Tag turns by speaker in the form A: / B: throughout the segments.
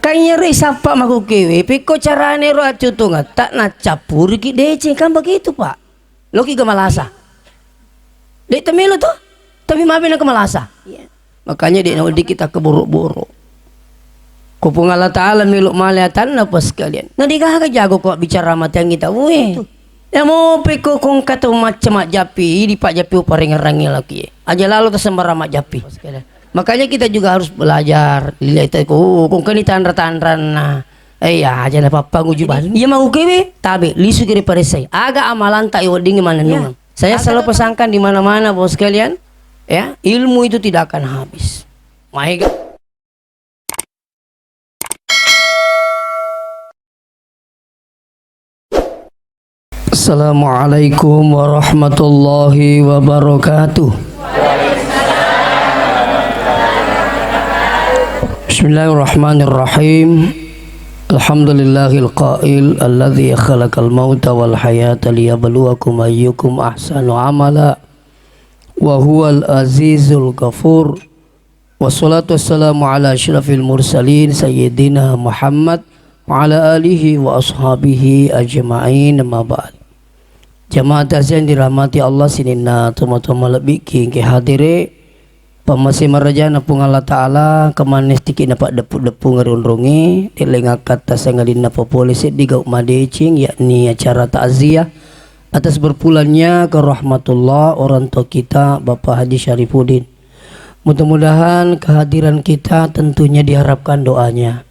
A: Kayaknya re sapa maku kewe, piko carane ro acutunga tak na capur ki dece kan begitu pak. Lo ki gemalasa. Dek temelo tuh, tapi maafin aku malasa. Yeah. Makanya dek nawadi kita keburuk-buruk. Kupung Allah Ta'ala miluk maliatan apa sekalian. Nah dikah jago kok bicara mati yang kita. Weh. Ya mau piko kong kata macam mak japi di pak japi uparing rangi lagi. Aja lalu tersembar mak japi. Makanya kita juga harus belajar. Lihat itu, kung kani tandra-tandra na. Ya, aja na papa ngujuban. Iya mau kewe, tabe lisu kiri paresai. Aga amalan tak iwading mana nungang. Saya selalu pesankan di mana-mana bos sekalian, ya ilmu itu tidak akan habis. Mahega. Assalamualaikum warahmatullahi wabarakatuh. Bismillahirrahmanirrahim. Alhamdulillahil qail alladzi khalaqal mauta wal hayata liyabluwakum ayyukum ahsanu amala wa huwal azizul ghafur. Wassalatu wassalamu ala asyrafil mursalin sayyidina Muhammad wa ala alihi wa ashabihi ajma'in, amma ba'd. Jamaah yang dirahmati Allah sinina tuma-tuma lebih ke hadire pamasi marajana pung Allah Ta'ala kemanis tiki napak depu-depu ngerunrungi dilenga kata sengalina polisi digau madecing yakni acara takziah atas berpulangnya ke rahmatullah orang tua kita Bapak Haji Syarifuddin. Mudah-mudahan kehadiran kita tentunya diharapkan doanya.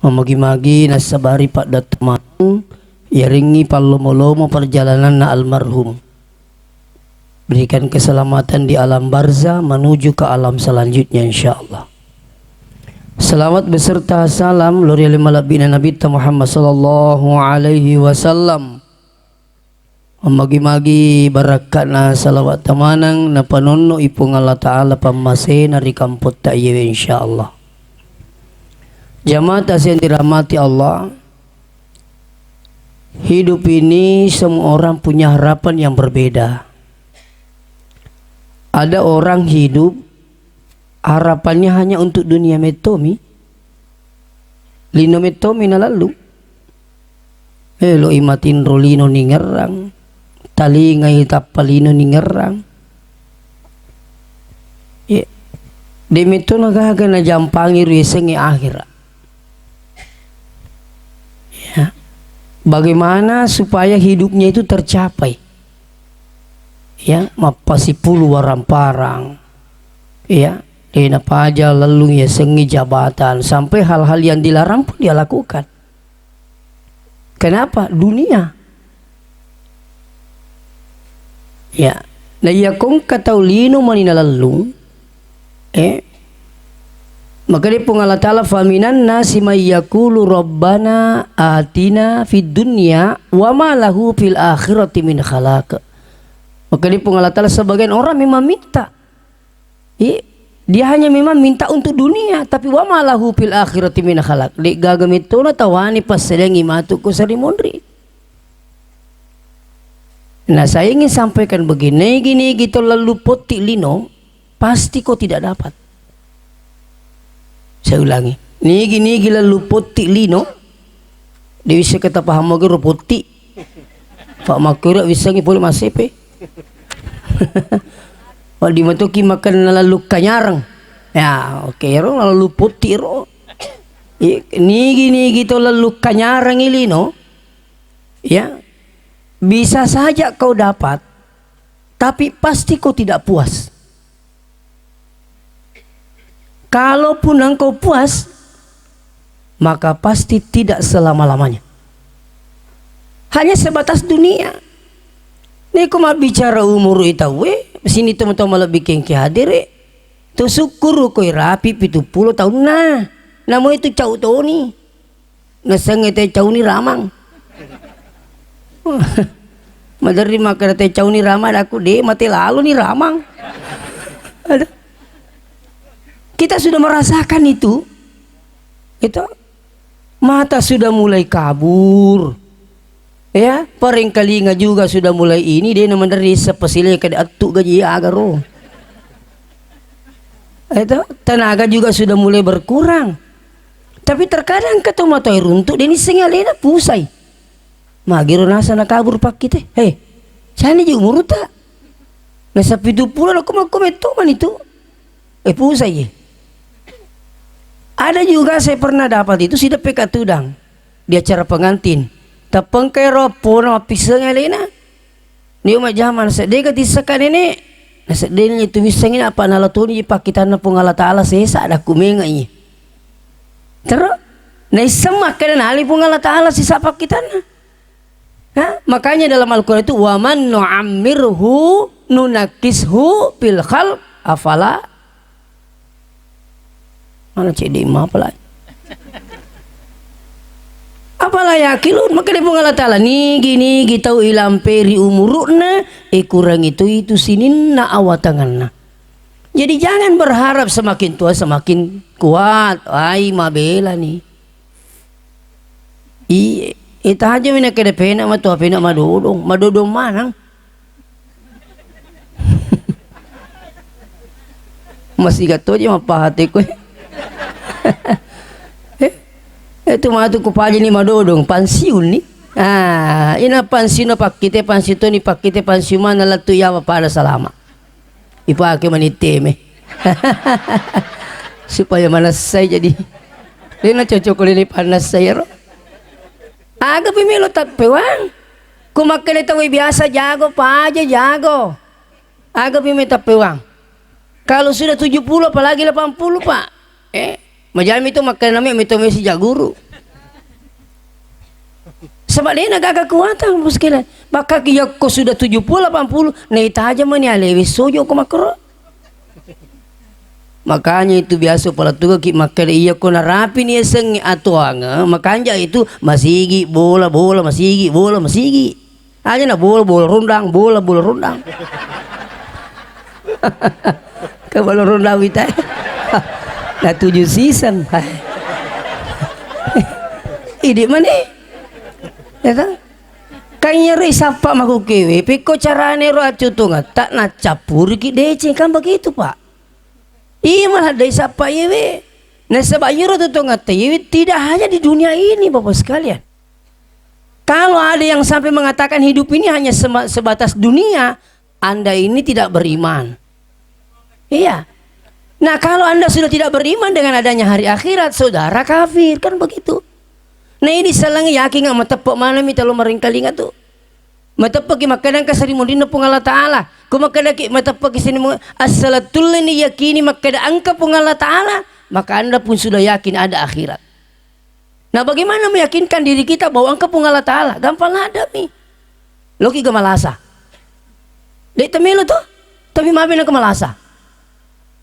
A: Memagi-magi nasabari Pak Datman ya ringi pallomo-lomo perjalanan na almarhum. Berikan keselamatan di alam barzah menuju ke alam selanjutnya insyaallah. Selawat beserta salam lori malabina Nabi Muhammad sallallahu alaihi wasallam. Memagi-magi barakatna salawat tamanang na panunno ipung Allah Ta'ala pamase nari kamput ta'yewe insyaallah. Jamaah yang dirahmati Allah, hidup ini semua orang punya harapan yang berbeda. Ada orang hidup harapannya hanya untuk dunia metomi, lino metomi na lalu lo imatin rolino ningerang talingai tapalino ningerang demito nagaga na jampangi risengi akhirat. Ya. Bagaimana supaya hidupnya itu tercapai? Ya, mapasipulu waramparang, ya, dina paja lalu ya sengi jabatan sampai hal-hal yang dilarang pun dia lakukan. Kenapa? Dunia. Ya, na iya kong kataulino manina lalu, maka di Allah Ta'ala faminan nasi may yaqulu rabbana atina fid dunya wa ma lahu fil akhirati min khalaq. Maka di Allah Ta'ala sebagian orang memang minta, dia hanya memang minta untuk dunia, tapi wa malahu fil akhirati min khalaq. Di gagamit na tawani pas sedang imatu ko sarimundri. Nah saya ingin sampaikan begini, gini gitu lalu poti lino, pasti kau tidak dapat. Saya ulangi, gini gila luput ti lino, dia bisa kita paham lagi ruputi, Pak Makura bisa ngipul masepe. Wah di matuki makan lalu kanyarang, ya oke ro lalu putih ro, gini gitu lalu kanyarang ilino, ya bisa saja kau dapat, tapi pasti kau tidak puas. Kalaupun engkau puas, maka pasti tidak selama-lamanya. Hanya sebatas dunia. Nih aku mau bicara umur ita sini teman-teman lebih kengki hadir tu syukur koi rapi 70 tahun nama itu cau tau ni nasang ete cau ni ramang madari makan ete cau ni ramang aku deh mati lalu ni ramang. Kita sudah merasakan itu mata sudah mulai kabur, ya paling kali juga sudah mulai ini dia nama dari sepesile ke atuk gaji agaro. Itu tenaga juga sudah mulai berkurang. Tapi terkadang ketemu toy runtuk deni sengalena pusai. Magiro nasa nakabur pak kita. Hei, sana je umur tak. Nasa 70 aku mau komentar man itu. Pusai je. Ada juga saya pernah dapat itu si depe katudang di acara pengantin. Tapang kay ropo na pisang alena. Ni umay jaman sa de katisakan ini. Nasa de ni tumisangin apa nalatuni ipakitan na pong Allah Taala sa ada kumengay. Terus naisamak ka na hali pong Allah Taala si sapak kita na. Makanya dalam Al-Quran itu waman nu'ammirhu nunakishu fil khalq afala mana cedi mah pala apalah yakilun maka dia Allah Ta'ala ni gini kita ilam peri umuruna kurang itu sinin na awatangan. Jadi jangan berharap semakin tua semakin kuat. Ay mabela nih. Ita aja mina kede pena ma tua pena madodong manang. Masih gato aja mapahati ko. Itu mah tu kupaja ni madodong pansiun ni. Ina pansiun pak kita pansiun ni pak kita pansiun mana latu ya pada selama. Ipake maniteme. Supaya manas saya jadi. Dia cocok ini panas saya. Aga pimilo tapewang. Kumakali tawi biasa jago pa aja jago. Aga pimilo tapewang. Kalau sudah 70 apalagi 80 pak. Macam itu makan namanya mitome si jaguru. Sebab dia nak kekuatan muskilan. Maka kia ko sudah 70 80 neita aja mani alewi sojo ko makro. Makanya itu biasa pala tuga ki makan iya ko narapi ni seng atuanga makanja itu masigi bola masigi bola masigi. Aja na bola rundang bola rundang. Ke bola rundang kita. Nah 7 season. Ini mana? Ya kan? Kayaknya risapa maku kewe, piko carane ro acutunga tak nak capur ki dece kan begitu pak. Iya malah desa apa yewe. Nah sebab yuro tu ngata yewe tidak hanya di dunia ini bapak sekalian. Kalau ada yang sampai mengatakan hidup ini hanya sebatas dunia, anda ini tidak beriman. Iya. Nah kalau anda sudah tidak beriman dengan adanya hari akhirat, saudara kafir kan begitu. Nah ini salang yakin nggak matepok mana mi talo meringkalinga tu. Matepok makanan kasari mundina pung Allah Taala. Kumakada ki matepok sini as-salatul ni yakini makada angka pung Allah Taala, maka anda pun sudah yakin ada akhirat. Nah bagaimana meyakinkan diri kita bahwa angka pung Allah Taala? Gampang ada mi. Loki gamalasa. Dek temelo tu, tapi mabe na gamalasa.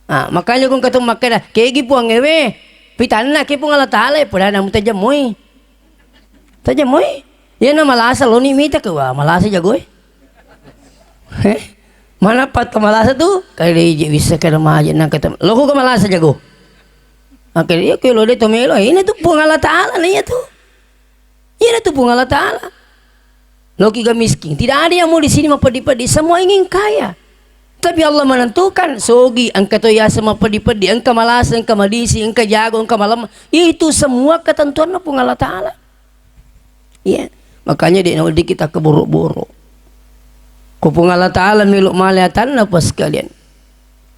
A: Makanya kung katong makada kegi puang ewe, pitan na ki pung Allah Taala pada namu tajamoy. Tajamoy. Yan na malasa lo ni mita ka wa malasa jagoy. Mana pat ka malasa tu? Kaya di bisa ka remaja nang kata. Loko ka malasa jago. Akhirnya kalau dia tomelo ini tu pung Allah Taala nih tu. Ini tu pung Allah Taala. Loki ga miskin. Tidak ada yang mau di sini mapadi-padi, semua ingin kaya. Tapi Allah menentukan sogi angka toya sama padi-padi, angka malasa, angka madisi, angka jago, angka malam. Itu semua ketentuan pung Allah Taala. Iya. Makanya dia nak kita keburuk-buruk. Kupung Allah Ta'ala miluk maliatan apa sekalian.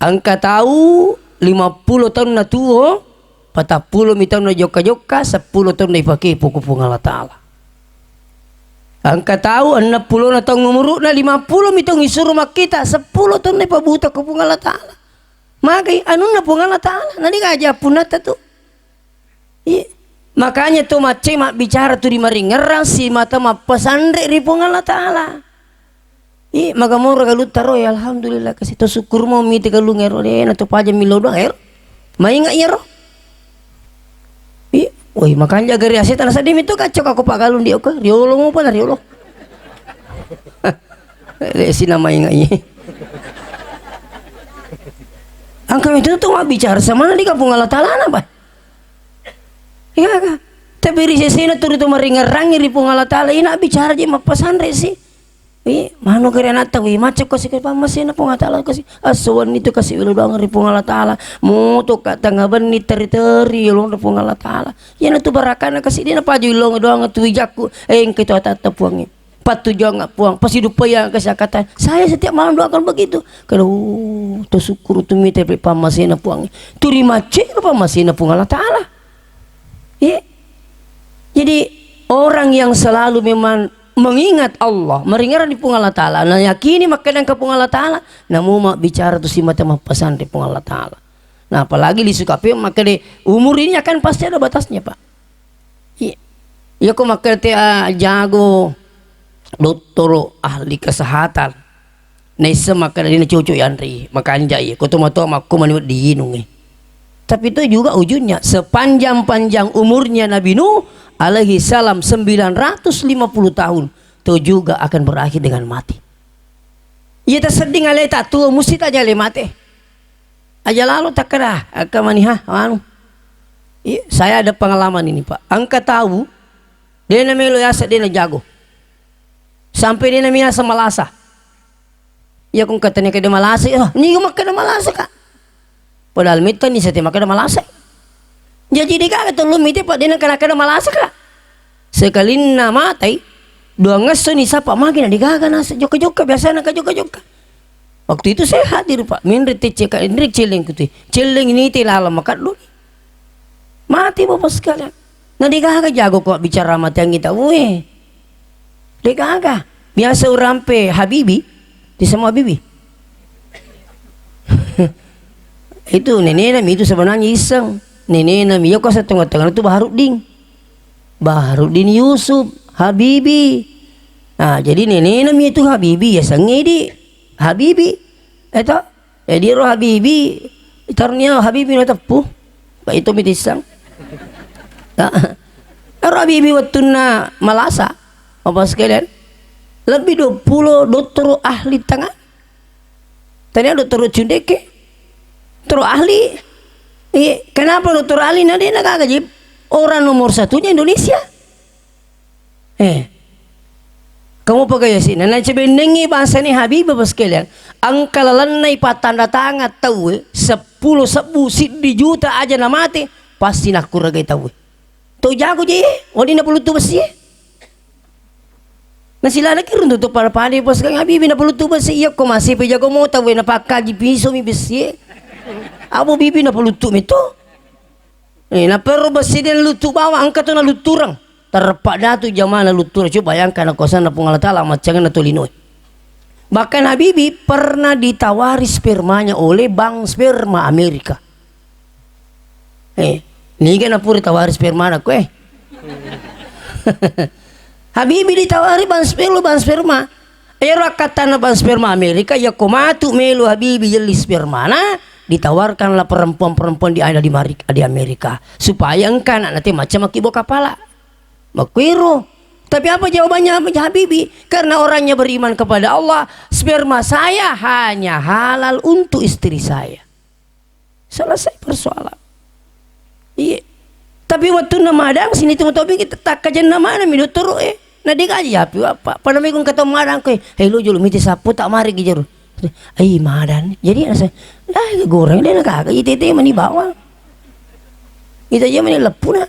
A: Angka tahu 50 tahun na tuo, 40 tahun na joka-joka, 10 tahun na ipakai kupung Allah Ta'ala. Angka tahu 60 na tahun ngumuruk na 50 tahun isuruh mak kita, 10 tahun na ipabuta kupung Allah Ta'ala. Magai anu na pung Allah Ta'ala. Nadi aja punata tu. Iya. Makanya tuh mak bicara tuh di maring ngerang si mata mak pesandre ripung Allah Ta'ala. Maka mau ragalu taroy alhamdulillah kasih to syukur mau miti kalu ngero deh atau paja milo doang ero. Mai nggak ero. Woi makanya gari aset tanah sadim itu kacok aku pak galun dia ke riolo mau apa riolo. Lesi nama nggak ini. Angka itu tuh mak bicara sama di kampung Allah Ta'ala apa? Ya kan? Tapi risesena turu tu maringarang ri pung Allah Taala ina bicara je mapasan resi. Mano kaya nata macam kasi kay pamasin na po nga tala kasi aswan nito kasi ulo doang ri po nga tala mo to ka tangaban ni teritori ulo na po nga tala yan ito barakan na kasi di na pa ilong doang tuwijak ko ang kito tatapuang patujaw nga puang pasidupaya kasi kata saya setiap malam doakan begitu kalau to syukur tumite pri pamasin na puang turi mace pamasin na po nga tala jadi orang yang selalu memang mengingat Allah, meringaran di Allah Ta'ala, nah yakini makadang ke Allah Ta'ala, namu mak bicara tu si mata pesan di Allah Ta'ala. Nah apalagi di sukapi maka di umur ini akan pasti ada batasnya pak. Iya kok maka jago dokter ahli kesehatan, nesa maka di cucu yandri makan jaya, kau tu matu makku maniwat diinungi. Tapi itu juga ujungnya sepanjang umurnya Nabi Nuh alaihi salam 950 tahun itu juga akan berakhir dengan mati. Ia tersedih ngalai tak tua mesti tak jale mati. Aja lalu tak kena akamani saya ada pengalaman ini pak. Angka tahu dia namanya yasa dia jago. Sampai dia namanya malasa. Ya kung katanya ke dia malasa, ni makan malasa kak. Padahal mita ni setiap makan malasa. Jadi dia kata lu miti pak dia kena malasa kak. Sekali na matay dua ngaso ni sapa makin digaga nasa joka biasa nak joka. Waktu itu saya hadir pak minrit ceka indrik celeng kuti celeng ini tilala makat lu mati bapak sekalian. Nah digaga jago kok bicara mati yang kita digaga biasa urampe Habibi di semua Habibi. Itu nenek nami itu sebenarnya iseng. Nenek nami ya kau setengah itu Baharudin Yusuf Habibi. Nah jadi nenek nami itu Habibi ya sengedi Habibi itu jadi roh Habibi itarnya Habibi na tepuh pak itu mitisang roh Habibi waktu na malasa apa sekalian lebih 20 dokter ahli tangan tadi dokter Cundeke dokter ahli. Kenapa dokter ahli nanti nak gaji orang nomor satunya Indonesia. Kamu pakai sih. Nana cebenengi bahasa ni Habib bapak sekalian. Angka lalanai patanda tangan tahu 10 juta aja na mati pasti nak kuragai tahu. Tahu jago je. Wali na puluh tu besi. Nasi lada kirun tu para pade pas kang Habib na puluh tu besi. Iya ko masih pejago mo tahu na pakaji piso mi besi. Abu bibi na pulutu itu, na perlu presiden lutu bawa angkat tu na luturang terpak datu zaman na lutur coba bayangkan aku sana pengalatala macam na tulinoi. Bahkan Habibi pernah ditawari spermanya oleh bank sperma Amerika. Ni kan apa ditawari sperma aku Habibi ditawari bank sperma. Era kata na bank sperma Amerika ya komatu melu Habibi jeli sperma na. Ditawarkanlah perempuan-perempuan di Amerika supaya engkau nanti macam akibo kepala makwiro. Tapi apa jawabannya Habibi? Karena orangnya beriman kepada Allah, sperma saya hanya halal untuk istri saya. Selesai persoalan. Iya. Tapi waktu namadang sini tuh tapi kita tak kajian nama minum turu nah dia kaji apa pada minggu kata madang ke lu julu miti sapu tak mari gijaru madan jadi asa goreng dia nak agak itu mani bawang itu aja mani lepuna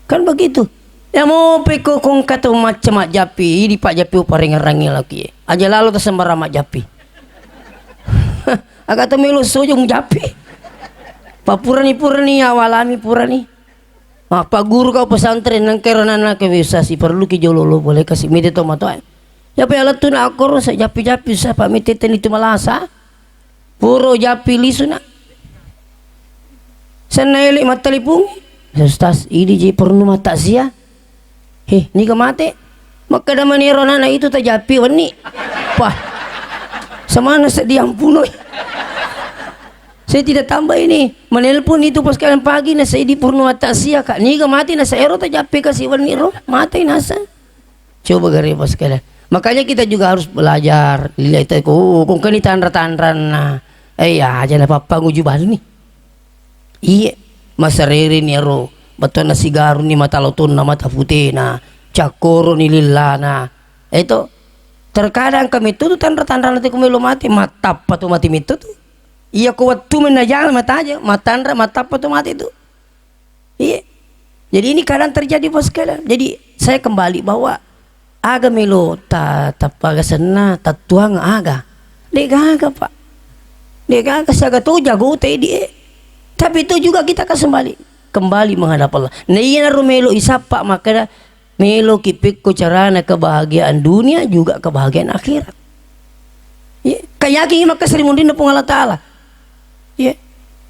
A: kan begitu ya mau peko kong kata macam mak japi di pak japi uparing-rangi lagi aja lalu tersembar mak japi agak temelu sojung japi papurani awalami purani pak guru kau pesantren nang kerana nak kewisasi perlu ki jololo boleh kasih mite tomato ya pa alat tu na akor sa japi-japi sa pamiteten itu malasa puro japi liso na sanayli matalipung sustas ini je perlu mata sia ni kamate makada maniro na itu ta japi wani pah samana sa diampunoy saya tidak tambah ini menelpon itu pas kalian pagi na saya di purno mata sia kak ni kamate na sa ero ta japi kasi wani ro mati nasa coba gari pas kalian. Makanya kita juga harus belajar lihat itu kung kani tandra-tandran na aja na papa ngujuban ni iya masariri ni ro bato na sigaro ni matalotun na mata putih na cakoro ni lila na itu terkadang kami tuh tanda-tanda nanti kumelo mati mata apa tuh mati itu tuh iya kuat tuh menajal mata aja matandra mata apa tuh mati itu iya. Jadi ini kadang terjadi bos sekalian. Jadi saya kembali bahwa aga melo tapaga sena tatuang aga dek aga pak dek aga saga tuh jago teh dia tapi itu juga kita kembali menghadap Allah. Nah iya rumelo isapa maka melo kipik ko carana kebahagiaan dunia juga kebahagiaan akhirat. Ya, kayakin maka serimundin na Allah Ta'ala. Ya.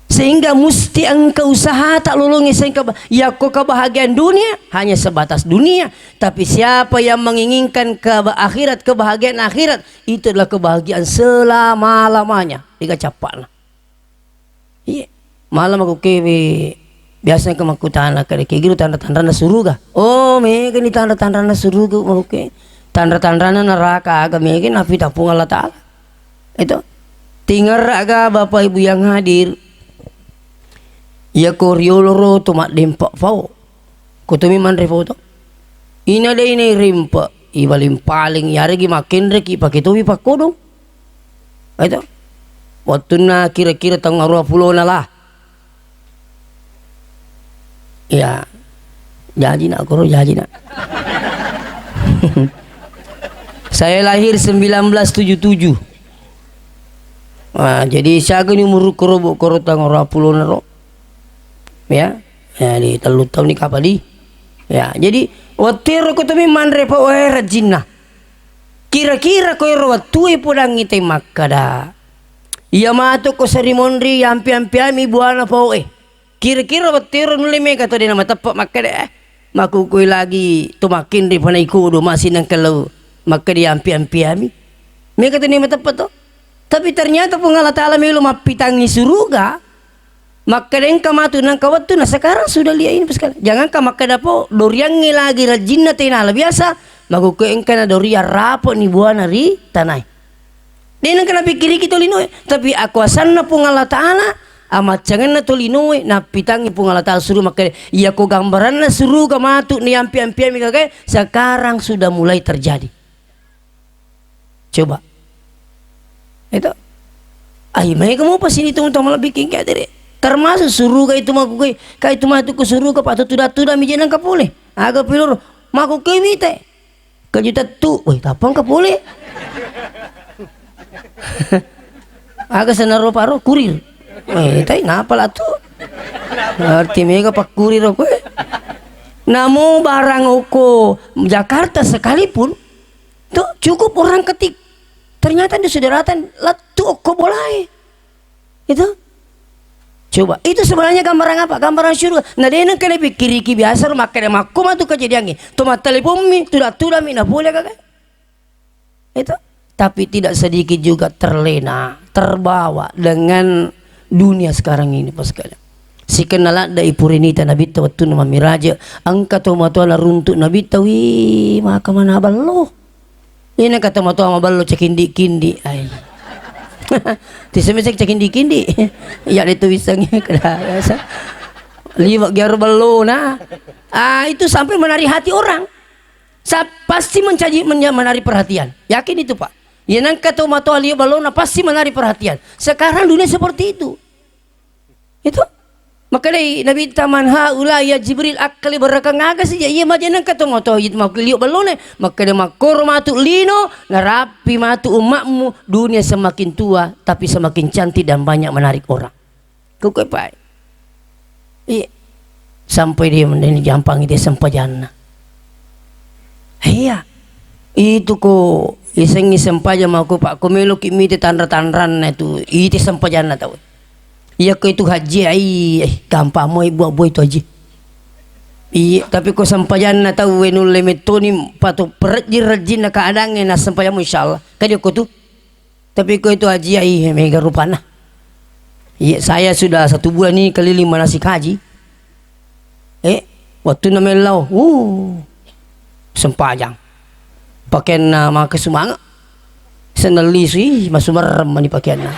A: Sehingga mesti engkau usaha tak lulungi sehingga ya kau kebahagiaan dunia hanya sebatas dunia, tapi siapa yang menginginkan akhirat, kebahagiaan akhirat itu adalah kebahagiaan selama-lamanya. Dikacapaklah. Iya. Malam aku kewe biasanya kemakutana kare gitu tanda-tanda surga. Oh, mega ni tanda-tanda surga mau ke. Tanda-tanda neraka agak mega nafi tapung Allah Ta'ala. Itu. Tinggal aga Bapak Ibu yang hadir. Ya ko rioloro tomat dempak fau. Ko tumi man refoto. Ina de ini rimpa ibalim paling yaregi makin reki pakai topi pakodong. Itu. Waktu na kira-kira tanggal 20 lah. Ya. Janji nak koro janji nak. Saya lahir 1977. Nah, jadi saya gini umur koro tanggal 20 naro. Ya di telu tahun ni kapadi ya jadi watir ko tumi manre pa wera jinna kira-kira ko rawatui podang ngite makada iya mato ko serimondri ampi-ampiami buana pa kira-kira watir nuli mega to dina matapa makada makukui lagi tumakin ri panai kudo masih nang kalau makadi ampi-ampiami mega to ni matapa to tapi ternyata Allah Ta'ala melu mapitangi surga. Maka dengka matu nang kawat tu nah sekarang sudah lihat ini sekali. Jangan ka maka dapo doriangi lagi rajinna tenala biasa maguke engkana doria rapo ni buana ri tanai. Dena kana pikiri kita linoe tapi aku asanna pung Allah Ta'ala amat jangan na tolinoe na pitangi pung Allah Ta'ala suruh maka iya ko gambaran na suruh ka matu ni ampi-ampi kage sekarang sudah mulai terjadi. Coba. Itu. Ai mai kamu pas ini tuh malah bikin kayak dere. Termasuk suruh itu maku kai itu mah itu suruh ke patut tuda mijenan ka pole aga pilur maku ke wite kejuta tu woi tapang ka pole aga senaro paro kurir tai ngapa lah tu arti mega pak kurir aku namo barang oko Jakarta sekalipun tuh cukup orang ketik ternyata di saudaratan lah tu oko boleh itu. Coba itu sebenarnya gambaran apa? Gambaran surga. Nah dia nak kena pikir biasa rumah kena maku matu kejadiannya. Tomat telepon mi, tuda mi, nah boleh kagak? Itu. Tapi tidak sedikit juga terlena, terbawa dengan dunia sekarang ini pas sekalian. Si kenala dai purinita nabi tawattu nama miraja, angka tomato ala runtuk nabi tawi maka mana ballo. Ini kata tomato ama ballo cekindi-kindi. Ai. Tisemesek cekindi-kindi ya itu bisangnya kedasa liwak giar belo nah itu sampai menarik hati orang pasti menarik perhatian yakin itu pak ya nang kata mato liwak belo nah pasti menarik perhatian sekarang dunia seperti itu maka dari Nabi taman haula ya Jibril akali berakang aga saja iya majenan kata moto itu mak liuk balone maka dia makor matu lino narapi matu umakmu dunia semakin tua tapi semakin cantik dan banyak menarik orang kau pak iya sampai dia menjadi jampang dia sampai jannah iya itu ko iseng paja mau ko pak ko melo kimi tanda-tandan itu sampai jannah tahu. Iya ko itu haji gampang mo buat itu haji. Iya tapi ko sampayan na tahu wenul lemetoni patu perjir-rajin na kaadangnya na sampayan mo insyaallah. Kadi ko tu. Tapi ko itu haji mega rupana. Iya saya sudah 1 bulan ini keliling manasik haji. Waktu na melaw. Sempajang. Pakaian na mga kasumanga. Sanalisi masumarram mani pakaian na.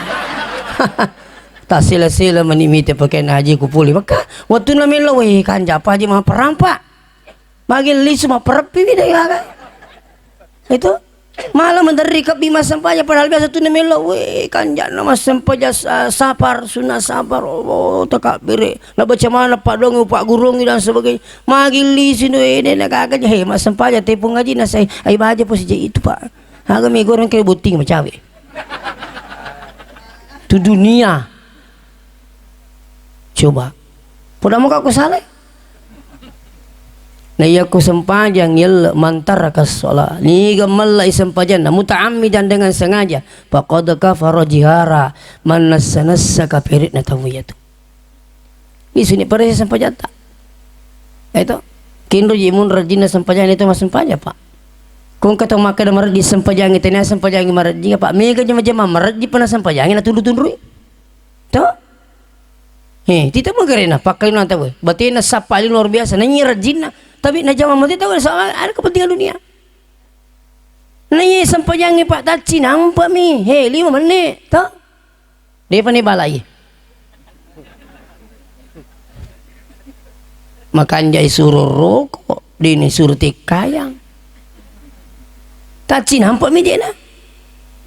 A: Tak sila-sila menimiti pakaian haji kupuli maka waktu namin laway kanja pa haji mga perampak bagin liso mga perapi bida itu Malah mendari ka bima sampaja padahal biasa tu nemelo we kanjak nama sampaja sapar sunat sapar oh tak bere na baca mana pak dong pak gurung dan sebagainya magili sinu ini nak agak he mas sampaja tepung ngaji na saya ai baja pos itu pak agak mi goreng ke buting macawe tu dunia coba pada muka aku salah na iya ko sempajang yel mantara kasola ni gamal isampajan na mutaammidan dengan sengaja faqad kafara jihara man nassanassa kafirit na tawiyatu ni sini pare sampajan tak itu kinro jimun rajina sampajan itu mas sampaja pak kung katong makada maradi sampajang itu na sampajang maradi pak mega jama maradi pana sampajang na tundu-tundru to tita magarena pakai nanta we batina sapali luar biasa nanyi rajina tapi na jama mati tahu ada kepentingan dunia nanyi sampajangi pak taci nampak mi 5 menit tak dia pani balai makan jai suruh rokok dini suruh tikayang taci nampak mi dia na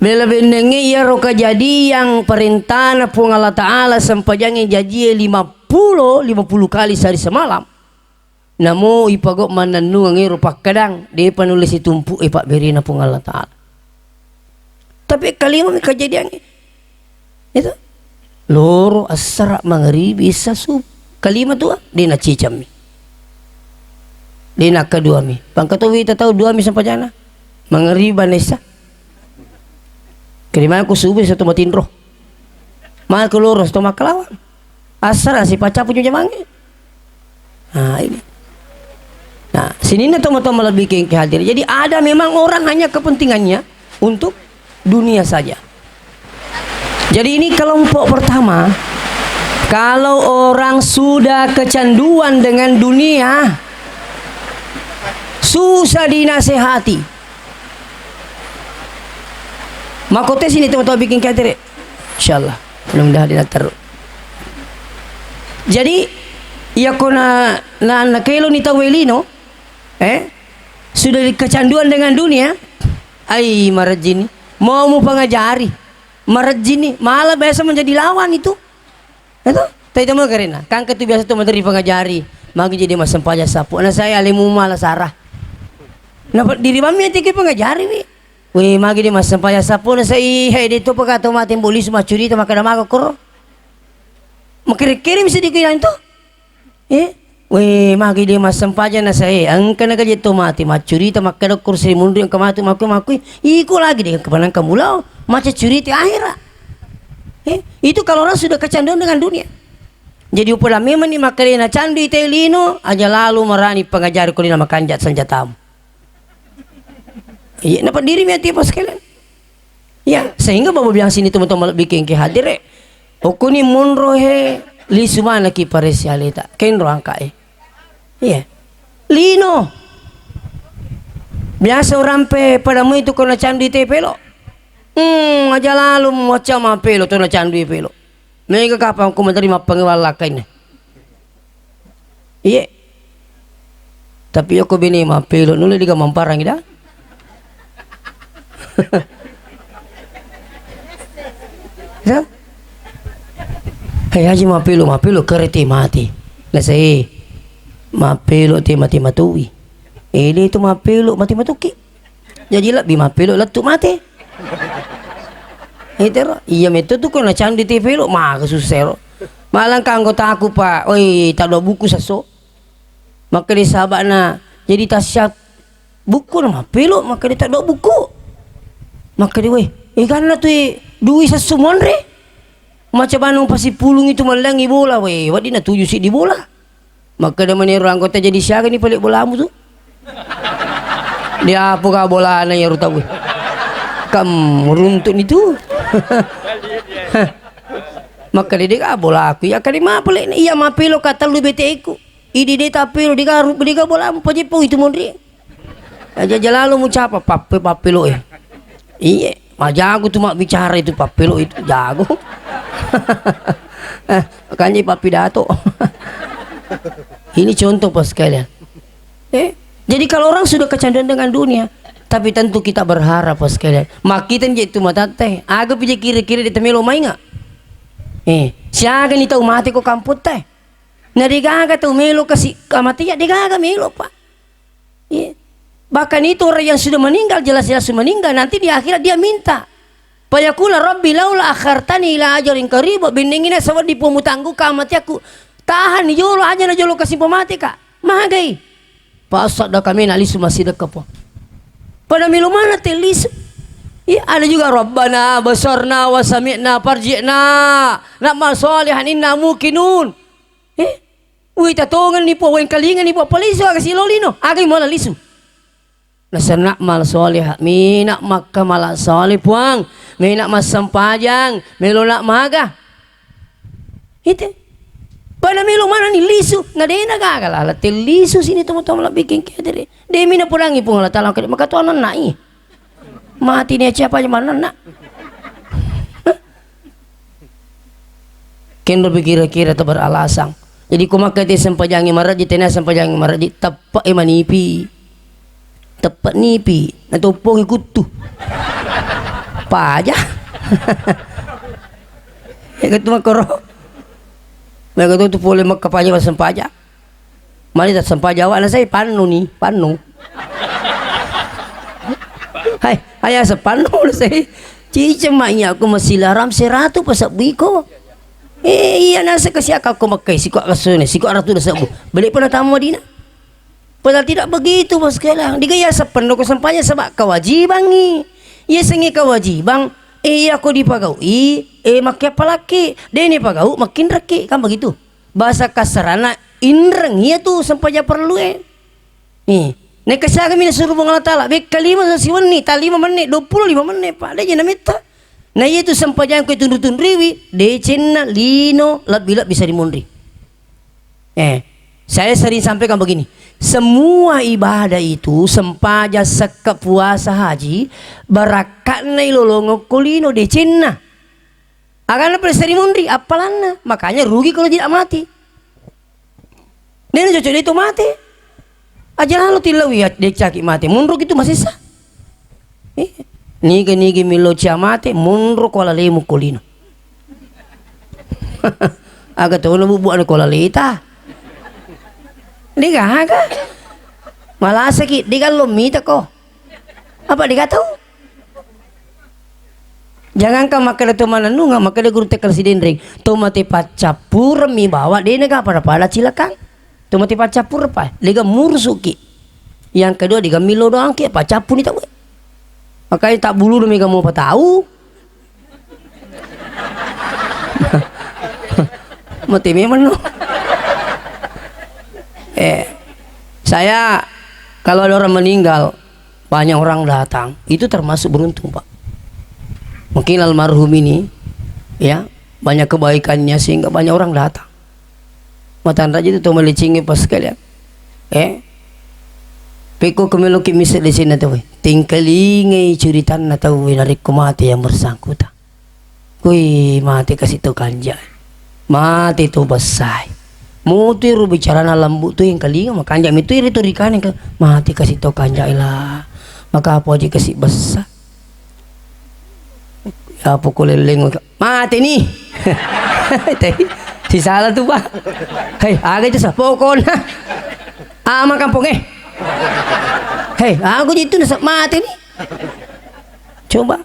A: bela bendengi ya roka jadi yang perintah na pung Allah Ta'ala sampajangi jaji 50 kali sehari semalam namo ipagok mananu ngi rupa kadang dia penulis itumpu pak beri na pung Allah Ta'ala tapi kalimat kejadian itu loro asra mangribi sasub kalimat tu dia na cicam mi dia na kedua mi pangkatawi tahu dua mi sampajana mangriba nesa kiriman aku subuh satu matin roh mal keloro satu makalawan asra si pacar punya jamangi nah ini nah sini na teman-teman lebih ke hadir jadi ada memang orang hanya kepentingannya untuk dunia saja jadi ini kelompok pertama kalau orang sudah kecanduan dengan dunia susah dinasehati makote sini teman-teman bikin hadir insyaallah mudah-mudahan dia taruh jadi ya kona na kelo ni tawelino sudah kecanduan dengan dunia ai marajini mau pengajari marajini malah biasa menjadi lawan itu tapi teman karena kan ketu biasa tuh menteri pengajari magi jadi mas sampaja sapu na saya alimu malah sarah na diri mami tiki pengajari we magi di mas sampaja sapu na saya hey dito pagkato matin bolis macuri to makadamaga koro makiri-kiri bisa dikiran to we magi di mas sampaja na saya ang kanaga jito mati macuri to makada kursi mundu yang kamatu maku iko lagi dengan kepanang kamulau maca curi ti akhirah itu kalau orang sudah kecanduan dengan dunia jadi upala memang ni makarena candu itelino aja lalu merani pengajar kulina makanjat senjatamu iya dapat diri mati pas kalian ya sehingga bapak bilang sini teman-teman bikin ke hadir okuni munro li sumana ki paresialita kenro angka iya lino biasa orang padamu itu kena candu ite pelo aja lalu macam pelo to na candu pelo mega kapan aku menerima pengewalakan iya tapi aku bini pelo nula diga mamparang ida ya hey haji mapelo kereti mati na saya mapelo te mati matui ini itu mapelo mati matuki jadi lah mapelo letu mati itu iya metu tuh kena candu di TV lo mah kesusero malang ka anggota aku pak oi tak ada buku saso maka di sahabat na jadi tasyap buku nama pelo maka dia tak ada buku maka dia weh karena tuh duit sesumon re macam mana pasti pulung itu melangi bola weh wadi na 7 sik di bola maka dia meniru anggota jadi siaga ni pelik bolamu tuh dia apa kah bola na ya ruta weh kamu runtun itu maka dia bola aku ya kali mah pelik iya mah pelo kata lu bete aku idi dia tapi lu diga bola apa je itu mondri aja jalalu mu capa papelo iya mah jago tuh mak bicara itu papelo itu jago makanya papidato ini contoh pas sekalian jadi kalau orang sudah kecanduan dengan dunia Tapi tentu kita berharap sekalian. Makitan je itu mata teh. Aga pije kira-kira di temelo mai nga. Siaga ni tahu mati ko kamput teh. Na digaga tahu melo kasih kamati ya digaga melo pak. Bahkan itu orang yang sudah meninggal jelas-jelas sudah meninggal nanti di akhirat dia minta. Payakula Rabbi laula akhartani ila ajalin qarib bindingina sawad di pemutangku kamati aku. Tahan ni jolo aja na jolo kasih pemati kak. Magai. Pasal dah kami nali semua sidak kepo. Pada milu mana telis? Ya, ada juga Rabbana basarna wa sami'na farji'na na'mal sholihan inna muqinun. Ui tatongan ni po wen kalingan ni po poliso kasi lolino. Agay mo la lisu. Nasa na'mal sholihan mi nak makamala sholih puang, mi nak masampajang, melo nak maga. Itu. Pada milu mana ni lisu ngadena gagalala te lisu sini tamo-tamo la bikin kedere. Demi na pulangi pung la talang kede maka tuanan nai. Mati ni siapa aja mana nak. Ken berpikir-kira atau beralasang. Jadi kumakai te sampajangi maraji tena sampajangi maraji tepak manipi. Tepak nipi na tupong ikutu. Pa aja. Ya ketemu koro. Mereka tu boleh makapanya pasang pajak. Mari tak sampah Jawa, saya panu nih, panu. Hai, ayah sepanu saya. Cici maknya aku masih laram seratu pasak biko. Iya nasa kasih aku makai sikok kasune, sikok ratu dah sabu. Balik pernah tamu Madinah. Padahal tidak begitu bos sekalian. Digaya sepenuh kesampainya sebab kewajiban ni. Ia sengi kewajiban. Aku dipagau makai palaki deni pagau makin reki kan begitu bahasa kasarana inreng ia tu sampai perlu nek kasih kami suruh Allah Ta'ala bek kalima sasiwan ni talima menit 25 menit pak dia jana minta nah itu sampai jangan kau tunduk riwi de cina lino bila bisa dimundri saya sering sampaikan begini semua ibadah itu sempaja seka puasa haji barakatna ilolongo kulino de Cina akan preseri mundri apalana makanya rugi kalau tidak mati dan cocok itu mati aja lalu tilawiyat dek caki mati mundruk itu masih sah nigi milo cia mati mundruk wala lemu kulino agak tahu bubu ane kola lita digaga malah sakit digalom mita ko apa digatau jangan kau makan itu mana nunga makan dia guru tekal si dendring tomate pacapur mi bawa dia nega pada cilakan tomate pacapur apa lega mursuki yang kedua diga milo doang ke pacapur ni tahu makanya tak bulu demi kamu apa tahu mati memang no. Saya kalau ada orang meninggal banyak orang datang itu termasuk beruntung pak. Mungkin almarhum ini ya banyak kebaikannya sehingga banyak orang datang. Matan raja itu tuh melicingi pas sekalian. Peko kemeloki misal di sini tuh. Tingkalingi curitan na tahu narik mati yang bersangkutan. Kui mati kasih tu kanjai. Mati tu besai. Mutir bicara na lambu tu yang kalinga makanya itu rikan yang mati kasih tau kanjai lah maka apa aja kasih besar ya apa kuleleng mati nih si salah tuh pak hei agak itu sah pokoknya ama kampung hei aku itu nasa mati nih coba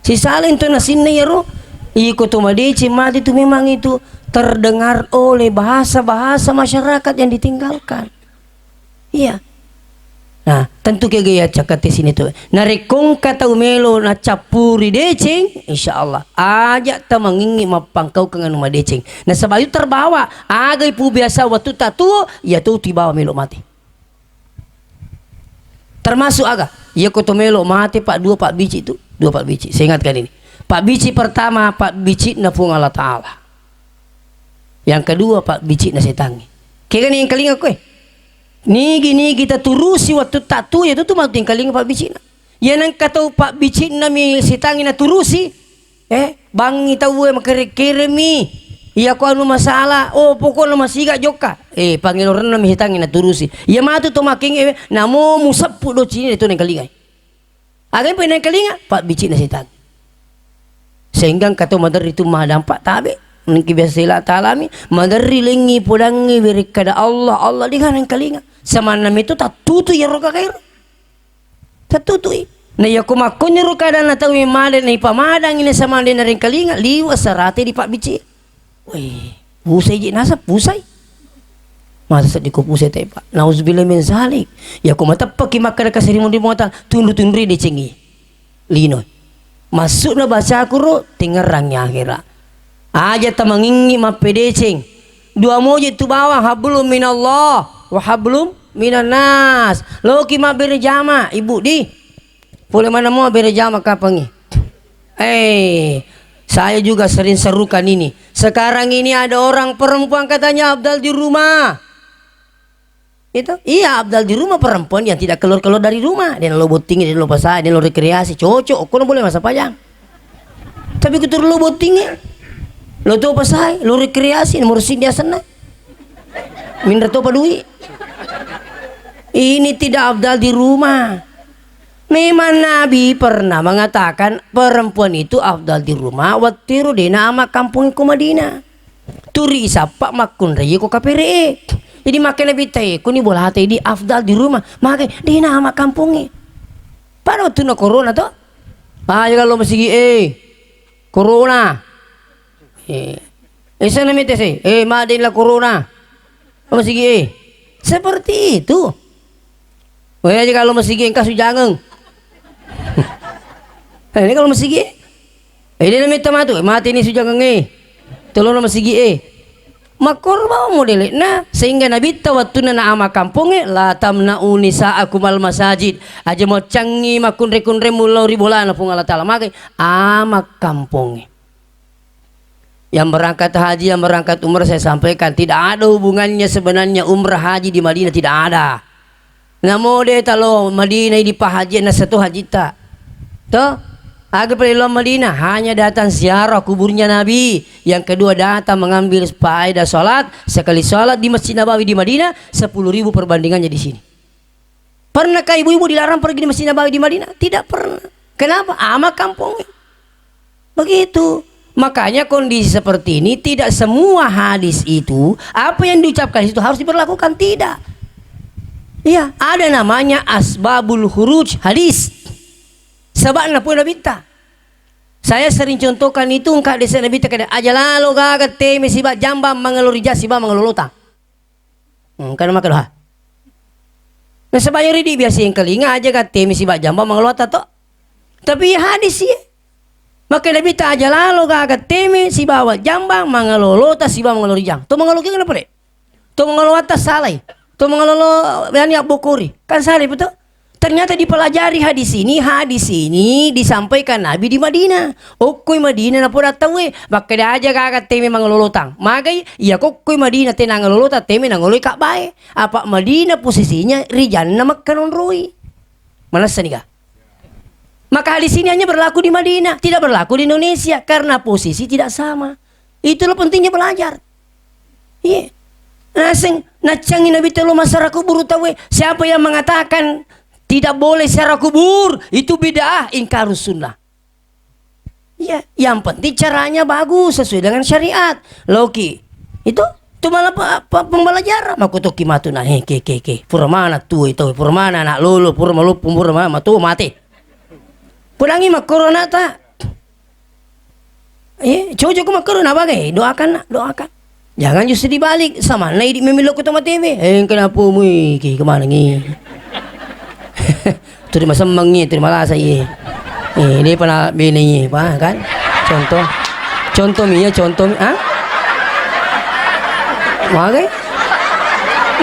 A: si salah itu nasinnya ya roh ikut tuh madici mati itu memang itu terdengar oleh bahasa-bahasa masyarakat yang ditinggalkan. Iya. Nah, tentu kegaya cakat di sini tuh. Narikong kata umelo na capuri decing, insyaallah ajak ta mangingi mapangkau kengan rumah decing. Nah, sebab itu terbawa agai pu biasa waktu tatu ya tuh tiba melo mati. Termasuk aga, ya koto melo mati pak dua pak biji itu, dua pak biji. Saya ingatkan ini. Pak biji pertama pak biji na pung Allah Ta'ala. Yang kedua pak biji na setangi. Kira nih yang kelinga kue. Nigi kita turusi waktu tatu ya itu mah yang kelinga pak biji na. Ya nang kata pak biji na mi setangi na turusi. Bangi tahu makere mi. Iya ko anu masalah. Oh pokoknya masih gak joka. Pangiloran na mi setangi na turusi. Ya mah tu making namo musapu do cini itu yang kelinga. Agen penang kalinga pak biji na setan. Sehingga kata madar itu mah dampak tabe. Mungkin biasa sila talami madari lengi pudangi berikada Allah Allah dengan kalinga. Sama nama itu tak tutu ya roka kair. Tak tutu. Na ya kumakon ro kada na tawi maden ni pamadang ini sama den ring kalinga liwas sarate di pak biji. Weh, pusai je nasab pusai. Masa di kupusai teh pak. Nauzubillah min zalik. Ya ku mata paki makada kasirimun di muatan tundu-tundri di cengi. Lino. Masuk na baca aku ro tingerangnya akhirnya. Aja tamangingi mapedeceng. Dua moje tu bawah hablum minallah wa hablum minan nas. Loki ma berjama ibu di. Boleh mana mau berjama kapangi. Saya juga sering serukan ini. Sekarang ini ada orang perempuan katanya Abdal di rumah. Itu iya Abdal di rumah perempuan yang tidak keluar dari rumah. Dia lo botingin, dia lo pasai, dia lo rekreasi, cocok. Kau boleh masa panjang. Tapi kutur lo botingin, lo tuh pasai, lo rekreasi, mursi dia senang. Minta tuh padui. Ini tidak Abdal di rumah. Memang Nabi pernah mengatakan perempuan itu Abdal di rumah. Watiru dina ama kampung ku Madinah. Turi isapa makun raya ku kapere. Jadi makin lebih teh, kuni bola hati di afdal di rumah, makai di nama kampungnya. Pada waktu na corona tuh, kalau masih corona, sana mete sih, madin lah corona, masih seperti itu. Wah aja kalau masih kasu jangan. Ini kalau masih ini namanya matu, mati ini sujangan telur masih makor bawa model nah sehingga Nabi tawattuna na ama kampungnya la tamna'u nisa'akumal masajid aja mau canggih makun rekun remulau ribolana pun Allah Ta'ala makai ama kampungnya. Yang berangkat haji yang berangkat umrah saya sampaikan tidak ada hubungannya sebenarnya umrah haji di Madinah tidak ada. Nah model kalau Madinah di pahajian na satu haji tak toh. Agar perlu Madinah hanya datang ziarah kuburnya Nabi. Yang kedua datang mengambil faedah sholat. Sekali sholat di Masjid Nabawi di Madinah 10.000 perbandingannya di sini. Pernahkah ibu-ibu dilarang pergi di Masjid Nabawi di Madinah? Tidak pernah. Kenapa? Ama kampungnya. Begitu. Makanya kondisi seperti ini tidak semua hadis itu apa yang diucapkan itu harus diberlakukan, tidak. Iya, ada namanya asbabul khuruj hadis. Sebab na pun nabita. Saya sering contohkan itu engkau desa nabita kada aja lalu gagat teme siba jamba mangalori jas siba mangalolota. Karena makan ha. Nah sebayari di biasa yang kelinga aja gat teme siba jamba mangalolota to. Tapi hadis sih. Maka nabita aja lalu gagat teme siba jamba mangalolota siba mangalori jang. To mangaloloki kenapa deh? To mangalolota salai. To mangalolo yani abukuri. Kan salai betul? Ternyata dipelajari hadis ini disampaikan Nabi di Madinah. Okoi Madinah na pura tahu maka dia aja kagat teme mangalolotang. Magai iya kokoi Madinah tenang ngalolota teme nangoloi kak bae. Apa Madinah posisinya rijan na makkanon roi. Malas nih. Maka hadis ini hanya berlaku di Madinah, tidak berlaku di Indonesia karena posisi tidak sama. Itulah pentingnya belajar. Iya. Naseng nacangin Nabi telu masyarakat buru tahu siapa yang mengatakan tidak boleh secara kubur itu bid'ah ingkarus sunnah. Ya, yang penting caranya bagus sesuai dengan syariat. Loki itu malah pembelajaran. Makutoki matuna ke. Purmana tu itu purmana nak lulu purmalu purmana tu mati. Pulangi mak corona ta. Cocok mak corona bagai doakan. Jangan justru dibalik sama naik di memilok ke tempat TV. Kenapa mu kemana ni? Terima semangi, terima kasih. Ini pernah bini apa kan? Contoh mi. Magai?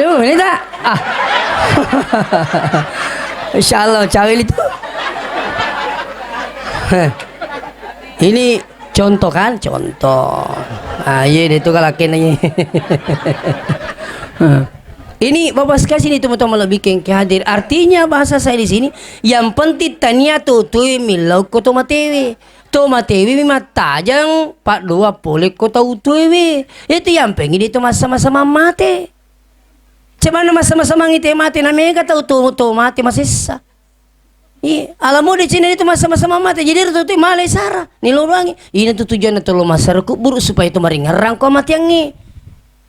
A: Ini tak? Insyaallah cawil itu. Ini contoh kan? Contoh. Iya itu kalau kenanya. Ini Bapak sekalian ini teman-teman lebih ke hadir. Artinya bahasa saya di sini yang penting tanya tu milau ko tomatewi. Tomatewi mata tajang 42 boleh ko tahu tuwi. Itu yang pengen itu sama-sama mati. Cuman sama-sama ngite mati namanya tahu tomate masih sah. Alamu di sini itu masa-masa mati jadi itu malai sara nilurangi ini tuh tujuan itu lo masar kubur supaya itu mari ngerang kau mati yang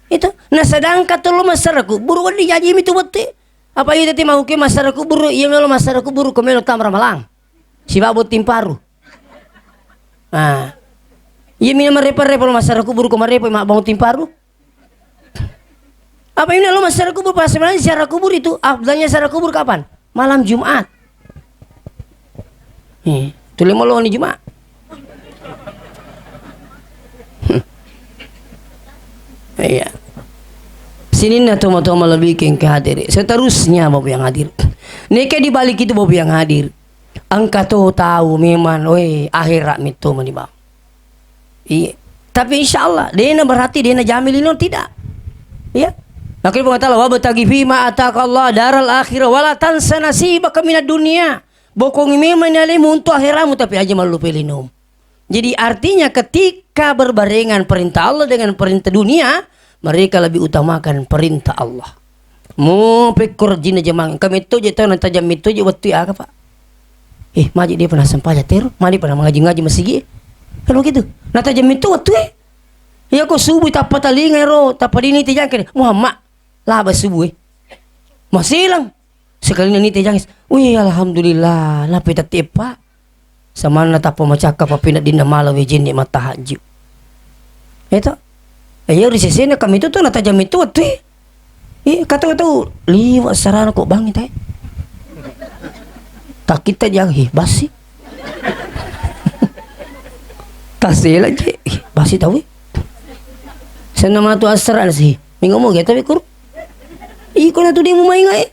A: itu nah sedangkan tuh lo masar kubur wadi jadi itu betul apa itu ti mau ke masar kubur iya lo masar kubur kau melo tamar malang si babu timparu nah iya mina merepar-repar masar kubur kau merepar mak bangun timparu apa ini lo masar kubur pas sebenarnya secara kubur itu afdalnya secara kubur kapan malam Jumat. Tulis mau ni Jumat. Iya. Sini na toma-toma lebih ke hadir. Seterusnya bapak yang hadir. Neka di balik itu bapak yang hadir. Angka tahu memang, akhirat itu menibang. Iya. Tapi insya Allah dia na berhati dia na jamilin tidak. Iya. Makanya mengatakan wa batagi fima atakallah daral akhirah wala tansa nasibaka minad dunya. Bokong memang nyalimu untuk akhiramu tapi aja malu pelinum. Jadi artinya ketika berbarengan perintah Allah dengan perintah dunia, mereka lebih utamakan perintah Allah. Mau pekor jina jamang kami itu je tahu nanti jam itu je waktu apa pak? Maji dia pernah sampah ter, mari pernah mengaji masih kalau gitu. Nanti jam itu waktu ya kau subuh tapa talingai ro tapa dini tijangkan Muhammad lah subuh masih hilang. Sekali ini tejangis, alhamdulillah, napi tatipa, sama nata pemacaka papinat dina malam wijin ni matahaju. Itu, ayo di sini kami itu tuh nata jam itu tuh, kata liwat sarana kok bangit tak kita jangan basi, tasel aja, basi tahu, sana matu asran sih, minggu mau gitu tapi kur, kau na tuh dia mau main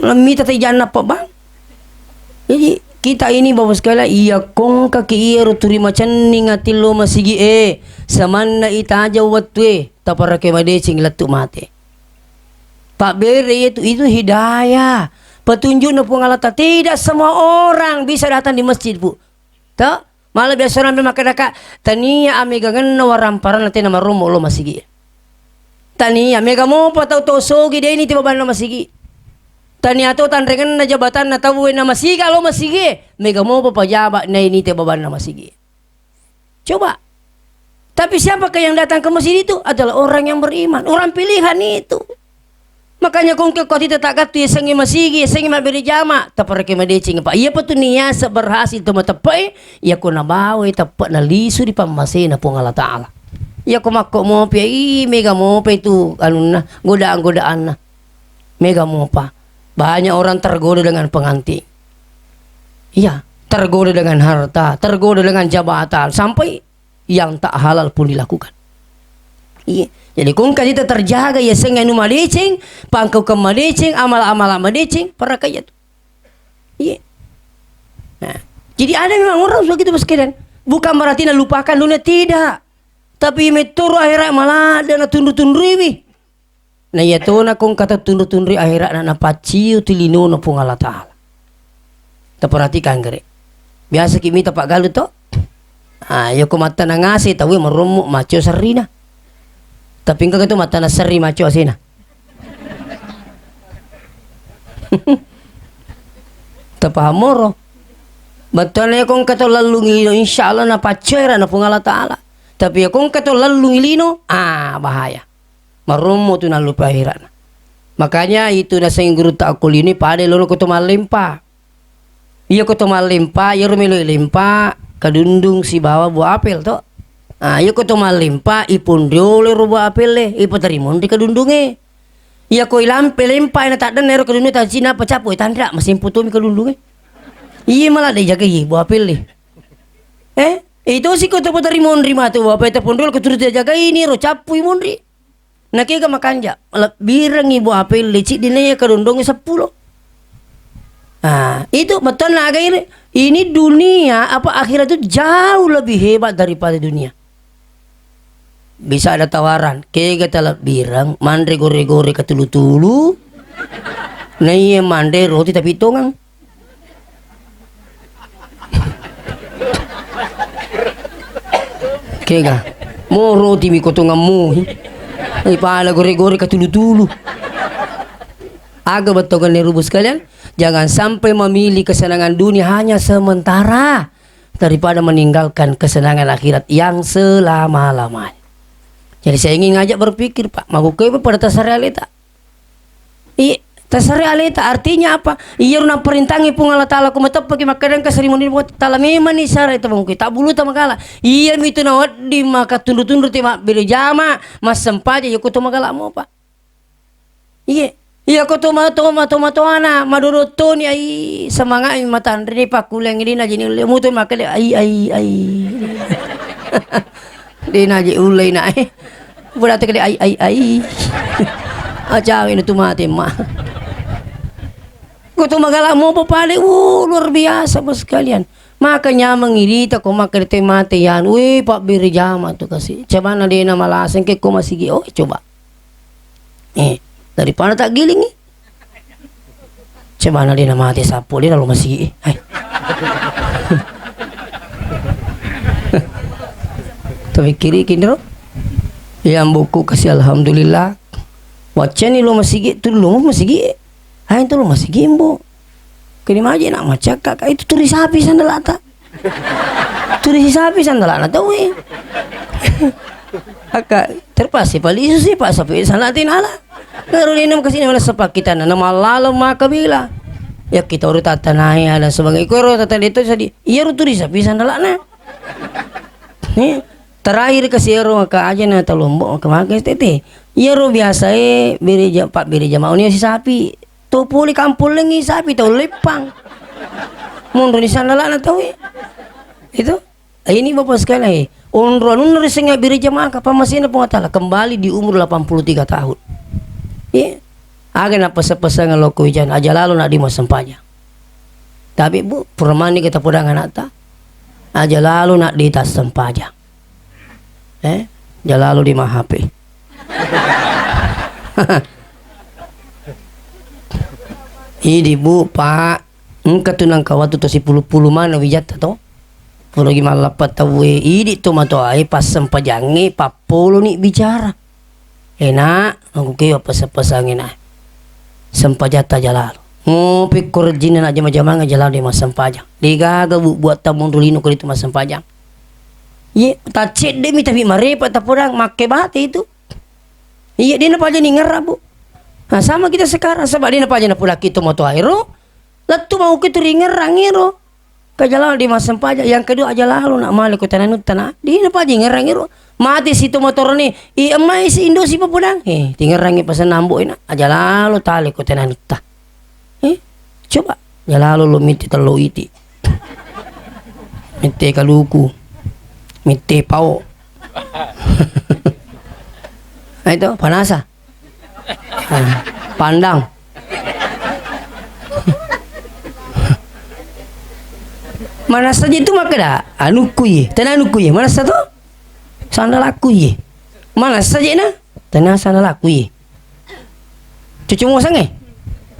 A: Lami tata jana apa bang? Jadi kita ini bapak sekalian iya kong kaki iya ruturi macam ni ngati lo masigi samana ita aja watwe tapara kemade cing latu mate. Pak beri itu hidayah petunjuk na pengalata tidak semua orang bisa datang di masjid bu. Tak malah biasa orang memakai daka tania ame gangan waramparan nanti nama romo lo masigi. Tania mega mo patau tosogi deh ini tiba bana masigi. Tania tu tanrengan na jabatan na tahu na masigi lo masigi. Mega mo papajabat na ini tiba bana masigi. Coba. Tapi siapakah yang datang ke masjid itu adalah orang yang beriman, orang pilihan itu. Makanya kung kau tidak tak katu sengi masigi, sengi mabiri jama, tapar ke madecing pa. Iya pa tu niya sa berhasil tu matapai, iya ko na bawa tapat na lisu di pamase na pong Allah Ta'ala. Iya ko makko mo pa, mega mo pa itu na godaan-godaan na. Mega mo pa. Banyak orang tergoda dengan pengantin. Iya, tergoda dengan harta, tergoda dengan jabatan, sampai yang tak halal pun dilakukan. Iya. Jadi kung kita terjaga ya sengai nu madecing, pangkau ke madecing, amal-amal madecing, para kaya tu. Iya. Nah, jadi ada memang orang begitu sekalian. Bukan berarti nak lupakan dunia, tidak. Tapi metoro akhirat malah ada nak tundur-tundur ini. Nah ya tu nak kung kata tundur-tundur akhirat nak paciu tilino na pung Allah Ta'ala. Kita perhatikan gere. Biasa kimi tapak galu to. Yo ko mata na ngasi tahu merumuk maco serina. Tapi engkau itu mata na seri maco asina. Tapaham moro. Betul ya kung kata lalu ngilino insyaallah na pacera na pung Allah Ta'ala. Tapi ya kung kata lalu ngilino bahaya. Marumo tu na lupa akhirat. Makanya itu na sing guru tak kulini pada lono ko to malimpa. Iya ko to malimpa, ya rumelo limpa kadundung si bawa buah apel to. Iya ko to malimpa ipundro le buah apel le ipaterimon di kadundunge. Iya ko ilampe limpa na tak den nero kadundunge ta Cina pacapo tandra masih putumi kadundunge. Iya malah dia jaga buah apel le. Itu si ko to paterimon rima tu apa itu pundro ko turut jaga ini ro capu imondri. Nakika makanja birang ibu apel lecik dinaya kadundunge 10. Itu betul naga ini dunia apa akhirat itu jauh lebih hebat daripada dunia. Bisa ada tawaran, kayak kata birang, mandre gore-gore ketulu-tulu, naya mandre roti tapi tongang. Kayak mau roti miko tongang mu, pala gore-gore ketulu-tulu. Agak betul kan rubus kalian. Jangan sampai memilih kesenangan dunia hanya sementara daripada meninggalkan kesenangan akhirat yang selama-lamanya. Jadi saya ingin ngajak berpikir Pak, mau ke pada tasar realita. Iya, tasar realita artinya apa? Iya runa perintangi pun Allah Ta'ala kumatap pakai makanan kasarimun buat ta'ala memang ni syarat itu mungkin tak bulu tak makala. Iya itu nawat di maka tundur-tundur tema beli jama mas sempaja ya kutu makala mau Pak. Iya. Iya ko tomato ana madurutun ai semangat matan rini Pak kuleng ini na jini mutun makale ai. Dina je ulai na berarti kali ai. Aja ini tu mati mah. Ko to magala mo papali luar biasa bos sekalian. Makanya mengirita ko makarte mati yan. Wih Pak biri jama tu kasih. Coba na dina malasan ke ko masigi oh coba. Daripada tak giling nih. Coba dia nama hati sapu dia lalu masih tapi kiri kini yang buku kasih alhamdulillah wacan ni lo masih tu lo masih itu lo masih gimbo kini aja nak macam kakak itu turis sapi sandalata turis sapi sandalata tahu kakak terpasi pali isu sih Pak sapi sandalatin ala baru dinam kesini malah sepak kita nama lalu maka bila ya kita urut tanai ada sebagai koro tata itu jadi iya rutu bisa ndalana nih terakhir kasih ero maka aja na lombok ke maka tete iya ro biasa Pak beri jama ini si sapi tu puli kampul lagi sapi tu lepang mundur di sandalana tahu itu ini bapak sekali unron sengaja beri jama apa masih ada pengatala kembali di umur 83 tahun. Iya, agak nak pesan-pesan kalau kuijan aja lalu nak dimas sempanya. Tapi bu, permani kita pudangan nata, aja lalu nak di tas sempaja. Aja lalu di HP. Ini bu Pak, engkau tunang kawat tu si pulu-pulu mana wijat atau? Pulu gimana lapat tahu ini tu matoai pas sempajangi papulu ni bicara. Enak, aku kaya pasangin sempajata jalal. Pikir jinan aja majamang jalal di mas sempajang. Digaga buat tamun dulino ko dito mas sempajang. Iya, tacet demi tapi marepat tapurang make bate itu. Iya, dia napa aja nih ngerabu. Nah, sama kita sekarang sebab dia napa aja na pula kita moto aero. Latu mau kita ngerang ero. Kajalal di mas sempajang. Yang kedua aja lalu nak mali ko tananut tanah. Dia napa aja ngerang ero. Mati situ motor ni emai si Indo si papudang tinggal rangi pasan nambo ina aja lalu tali ko tenanita coba aja lalu lo miti telo iti miti kaluku miti pao itu panasa pandang mana saja itu maka dah anuku ye tenanuku ye mana satu sandal aku ye mana saja na tanah sandal aku ye cucu mau sange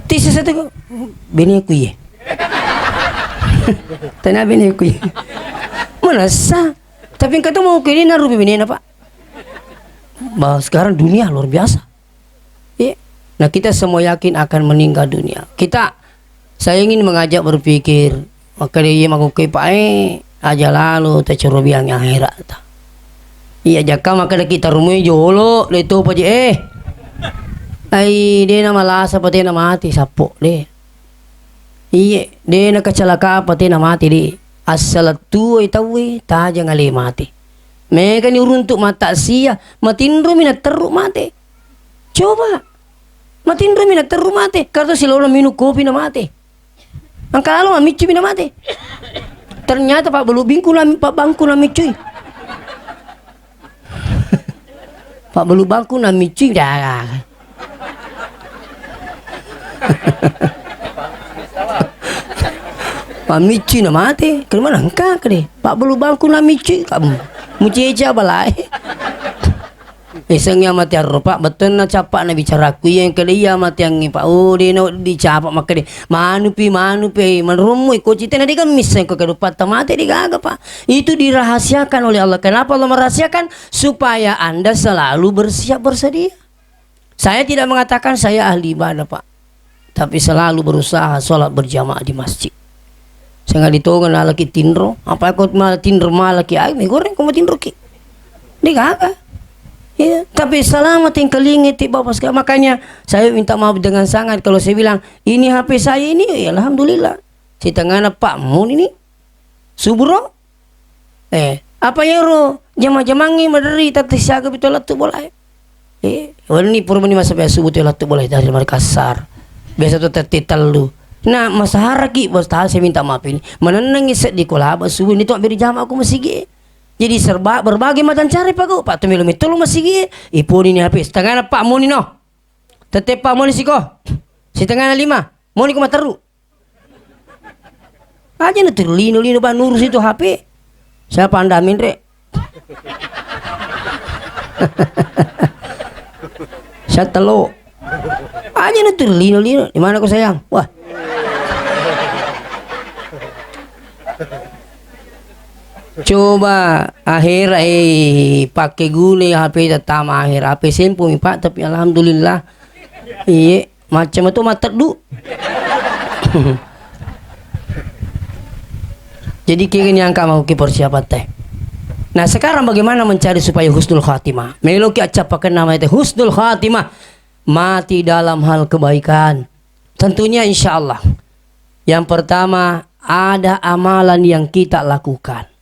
A: tisi satu bini aku ye tanah bini aku ye mana sa tapi kata mau kini naruh bini apa bahwa sekarang dunia luar biasa ya nah kita semua yakin akan meninggal dunia saya ingin mengajak berpikir maka dia mau kepai aja lalu tercerobiang yang akhirat. Iya jaka maka kita rumah jolo itu apa je ai dia nama lasa pati nama mati sapok deh iya dia nak kecelakaan pati nama mati deh asal tu tahu tak jangan le mati mereka ni uruntuk mata sia matindro minat teruk mati coba matindro minat teruk mati karena si lolo minum kopi na mati angka lalu amicu minat mati ternyata Pak belu bingku lah Pak bangku lah micuy Pak belu bangku na mici dah. Pak mici na mati. Ke mana engkau ke Pak belu bangku na mici kamu. Muci aja balai. Isengnya mati rupa betul na capak na bicara ku yang kelia mati yang Pak dia na dicapak maka dia manupi menrumui ko cita na kan miseng ko kedupat mati digaga Pak. Itu dirahasiakan oleh Allah. Kenapa Allah merahasiakan? Supaya Anda selalu bersiap bersedia. Saya tidak mengatakan saya ahli ibadah Pak. tapi selalu berusaha sholat berjamaah di masjid. Saya nggak ditongan lagi tindro, apa aku malah tindro malah ki ay, goreng kau tindro ki, dia kagak. Ya, tapi selamat yang kelingit bapak sekalian. Makanya saya minta maaf dengan sangat kalau saya bilang ini HP saya ini, ya alhamdulillah. Si tengah Pak Mun ini, subro, apa ya ro, jama-jamangi madari tati siaga bitolat tu boleh. Ini purba ni masa biasa subuh tu tu boleh dari Makassar. Biasa tu tati talu. Nah masa haraki bos tahu saya minta maaf ini. Menenangi set di kolaba subuh ini tu beri jam aku masih ge. Jadi serba berbagai macam cara Pak Pak tu milu mitulu masih ge. Ipun ini habis. Tengah Pak Mun ini no. Tetep Pak Mun si ko. Si tengah 5. Mun ni ko materu. Aja na terlino ba nurus itu HP. Siapa anda amin rek? Saya telo. Aja na terlino. Di mana kau sayang? Wah. Coba akhir pakai gule HP tetama akhir HP sempu Pak, tapi alhamdulillah iya macam itu mata du. Jadi kini yang mau ki persiapan teh. Nah sekarang bagaimana mencari supaya husnul khatimah? Meloki acap pakai nama itu husnul khatimah, mati dalam hal kebaikan. Tentunya insya Allah. Yang pertama ada amalan yang kita lakukan.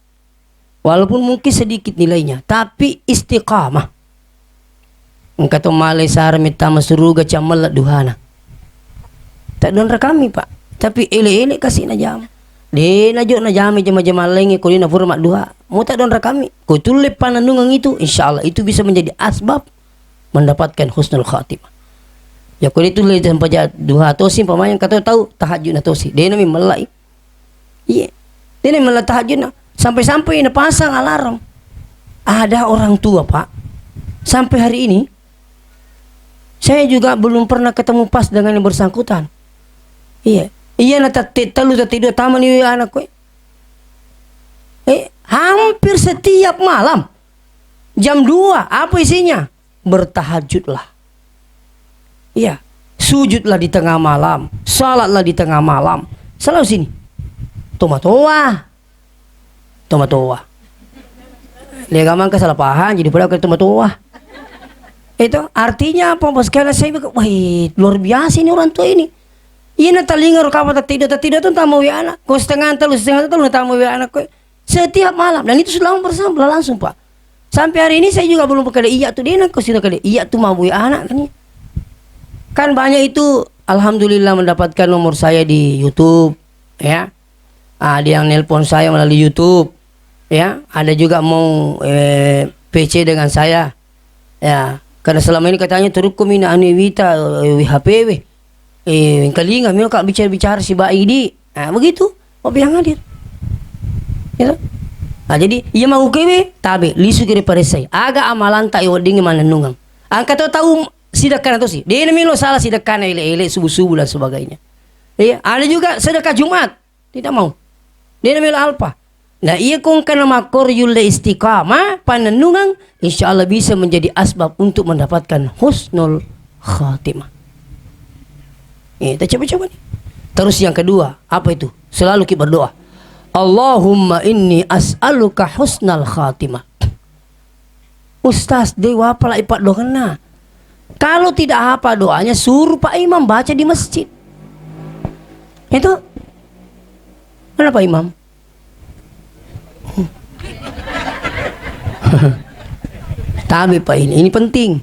A: Walaupun mungkin sedikit nilainya, tapi istiqamah. Engkau malai sar minta masuruga camelat duhana. Tak don rekami Pak, tapi ele kasih na jam. De na jo na jami jama-jama lengi ko na furma duha. Mu tak don rekami. Ko tulip panandungan itu, insyaallah itu bisa menjadi asbab mendapatkan husnul khatimah. Ya ko itu le sampai duha tosi pamayan kata tahu tahajud na tosi. De na mi melai. Iya. De na melai tahajud na. Sampai-sampai ini pasang alarm. Ada orang tua Pak. Sampai hari ini saya juga belum pernah ketemu pas dengan yang bersangkutan. Iya. Iya na talu tidur taman ini anak gue. Hampir setiap malam jam 2 apa isinya? Bertahajudlah. Iya. Sujudlah di tengah malam. Salatlah di tengah malam. Selalu sini. Tomatoa. Dia gampang kesalahan jadi pada ke tomatoa. Itu artinya apa? Pas sekali saya bilang, wah luar biasa ini orang tua ini. Iya na talingar kamu tidak tuh tamu ya anak. Kau setengah talu tamu ya anak kau. Setiap malam dan itu sudah bersama langsung Pak. Sampai hari ini saya juga belum berkali iya tuh dia nak kau sudah kali iya tuh mau ya anak kan. Kan banyak itu alhamdulillah mendapatkan nomor saya di YouTube ya. Ada yang nelpon saya melalui YouTube. Ya, ada juga mau PC dengan saya. Ya, karena selama ini katanya turut kumina aniwita WHPW. Kalinga mino kak bicara si bayi di. Nah, begitu. Apa yang hadir? Gitu. Nah, jadi ia mau kewe tabe lisu kiri paresai. Aga amalan tak iwadingi mananungang. Angkat tahu sidakan atau sih. Dia milo salah sidakan ele subuh-subuh dan sebagainya. Ya, ada juga sedekah Jumat. Tidak mau. Dia milo alpa. Nah ia kong kana makor yulle istiqamah panenungan insyaallah bisa menjadi asbab untuk mendapatkan husnul khatimah. Kita coba nih. Terus yang kedua apa itu? Selalu kita berdoa. Allahumma inni as'aluka husnal khatimah. Ustaz dewa pala ipat doana. Kalau tidak apa doanya suruh Pak Imam baca di masjid. Itu. Kenapa Imam? Tapi Pak ini penting.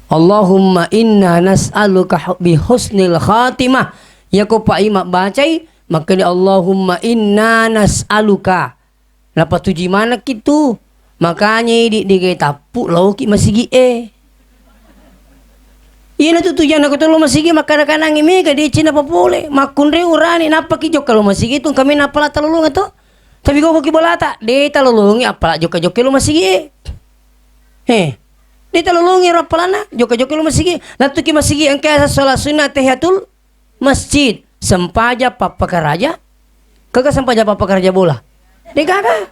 A: Allahumma inna nas'aluka bi husnil khatimah. Ya ko Pak Imam bacai maka Allahumma inna nas'aluka. Napa tuji mana kitu? Makanya di tapu lau ki masigi Ina tu tujuan aku tu lo masigi makana ngimi ka di Cina pa boleh. Makun re urani napa ki jok kalau masigi tu kami napa la talulung ato. Tapi kau bagi bolata, dia talulungi apa joka-joka lu masih dia talulungi rapalana, joka-joka lu masih Lalu ki masih engkau salat sunnah tahiyatul masjid, sempaja papa karaja, kagak sempaja papa karaja bola, dia kagak,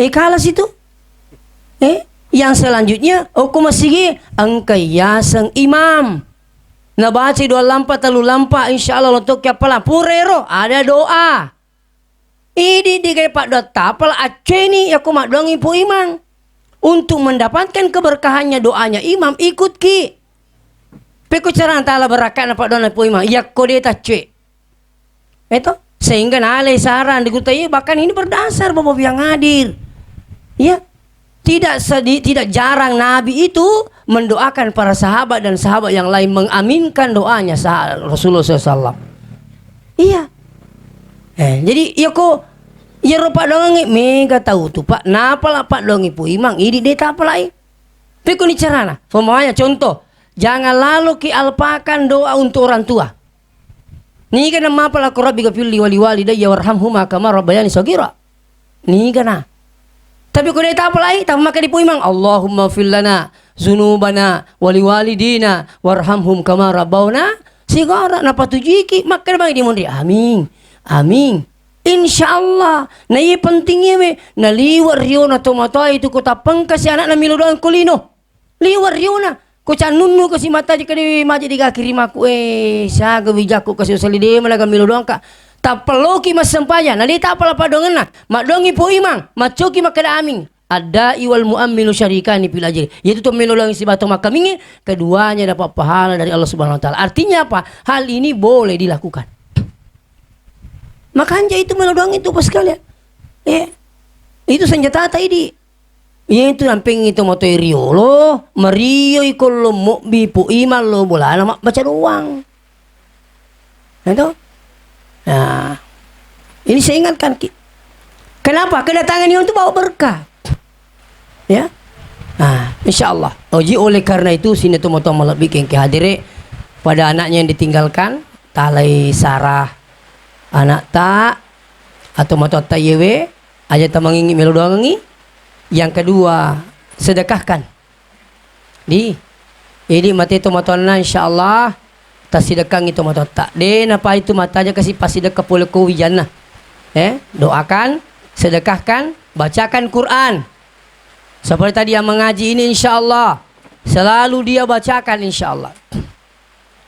A: kalah situ, yang selanjutnya, aku masih engkau yasang imam, Na baca doa lampa talu lampa insyaallah untuk apalah purero ada doa. Ini di pak doa tapal aceni aku mak doang ibu imam. Untuk mendapatkan keberkahannya doanya imam ikut ki. Peku cara antara berakat pak doa ibu imam. Ya kode tace. Itu sehingga nalai saran dikutai bahkan ini berdasar bapak yang hadir. Ya. Tidak jarang Nabi itu mendoakan para sahabat dan sahabat yang lain mengaminkan doanya Rasulullah SAW. Iya. Jadi ya kok ya rupa dongi mega tahu tuh pak. Napa lah pak dongi pu imang ini deta apa lagi? Piku ni carana. Pemanya contoh, jangan lalu ki alpakan doa untuk orang tua. Ni kana mapa la rabbi gafil li wali daya warhamhuma kama rabbayani shaghira. Ni kana. Tapi kau dah tak apa lagi, tak makan di imam. Allahumma fil lana zunubana wali walidina warhamhum kama rabbawna sigara. Napa tujiki makan bagi di mundi. Amin, amin. Insyaallah. Nah ini pentingnya me. Nah liwar riona tomato itu kota pengkas anak na miludoan kulino. Liwar riona. Ko canunu kasi mata di kadi maji di kaki rimaku saga bijaku kasi usalide malaga miludoan ka. Tak perlu ki mas sempaya. Nali tak apa padongan na. Mak dongi po imang. Macoki makada aming. Ada iwal mu'ammilu syarikani fil ajri. Yaitu tuh menolong si batu makamingin. Keduanya dapat pahala dari Allah Subhanahu Wa Taala. Artinya apa? Hal ini boleh dilakukan. Makanya itu menolong itu pas sekalian. Itu senjata tadi. Itu namping itu moto rio lo. Mario ikol lo mukbi po iman lo bola mak baca doang. Itu. Nah, ini saya ingatkan. Kenapa? Kedatangan ini untuk bawa berkah. Ya. Nah, insyaallah. Oji oleh karena itu sini tu moto malah bikin kehadire pada anaknya yang ditinggalkan, talai sarah anak tak atau moto tayewe aja tamangingi melodoangi. Yang kedua, sedekahkan. Jadi mati itu motona insyaallah tas sedekah itu mata tak den apa itu matanya kasih pas sedekah pula ko wijana. Doakan, sedekahkan, bacakan Quran. Seperti tadi yang mengaji ini insyaallah selalu dia bacakan insyaallah.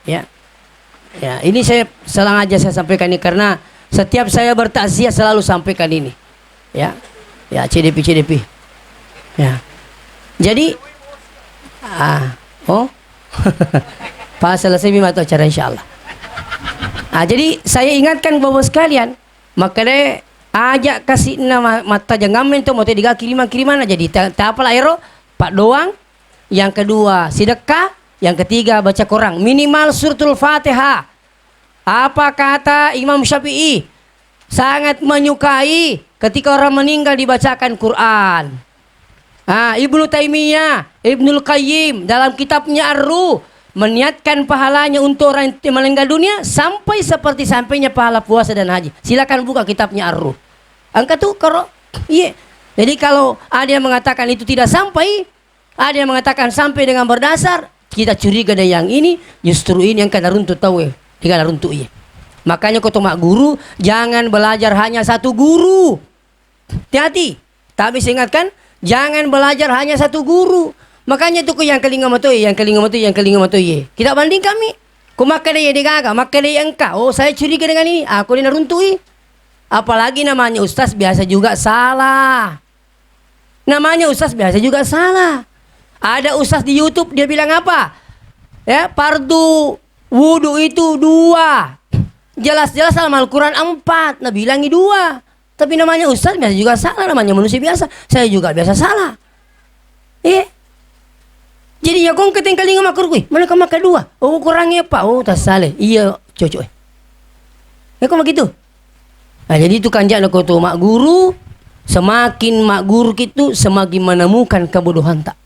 A: Ya. Ya, ini saya sengaja saya sampaikan ini karena setiap saya bertakziah selalu sampaikan ini. Ya. Ya, CDP. Ya. Jadi pas selesai mimatu acara insyaallah. Jadi saya ingatkan bapak sekalian, makanya ajak kasih nama mata jangan itu mau tiga kiriman aja di tak apalah ero pak doang. Yang kedua sedekah, yang ketiga baca Quran minimal suratul Fatihah. Apa kata Imam Syafi'i? Sangat menyukai ketika orang meninggal dibacakan Quran. Ibnu Taimiyah, Ibnul Qayyim dalam kitabnya Ar-Ruh meniatkan pahalanya untuk orang yang meninggal dunia sampai seperti sampainya pahala puasa dan haji. Silakan buka kitabnya Ar-Ruh. Angka tuh kalau Jadi kalau ada yang mengatakan itu tidak sampai, ada yang mengatakan sampai dengan berdasar, kita curiga dari yang ini, justru ini yang kena runtuh tahu dikala runtuh Makanya kau mak guru jangan belajar hanya satu guru. Hati-hati. Tapi saya ingatkan jangan belajar hanya satu guru. Makanya tuh yang kelinga matoi, yang kelinga matoi. Kita banding kami. Ku maka dia digaga, maka dia engkau. Oh, saya curiga dengan ini. Aku ini naruntui. Apalagi namanya ustaz biasa juga salah. Namanya ustaz biasa juga salah. Ada ustaz di YouTube dia bilang apa? Fardu wudu itu 2. Jelas-jelas dalam Al-Quran 4. Nah bilangi 2. Tapi namanya ustaz biasa juga salah, namanya manusia biasa. Saya juga biasa salah. Jadi ya kong ketinggaling makur kui. Mana kau makan 2? Oh kurangnya apa? Oh tak salah. Iya cocok. Kok begitu? Nah jadi itu kan jangan kau tu mak guru. Semakin mak guru itu semakin menemukan kebodohan tak.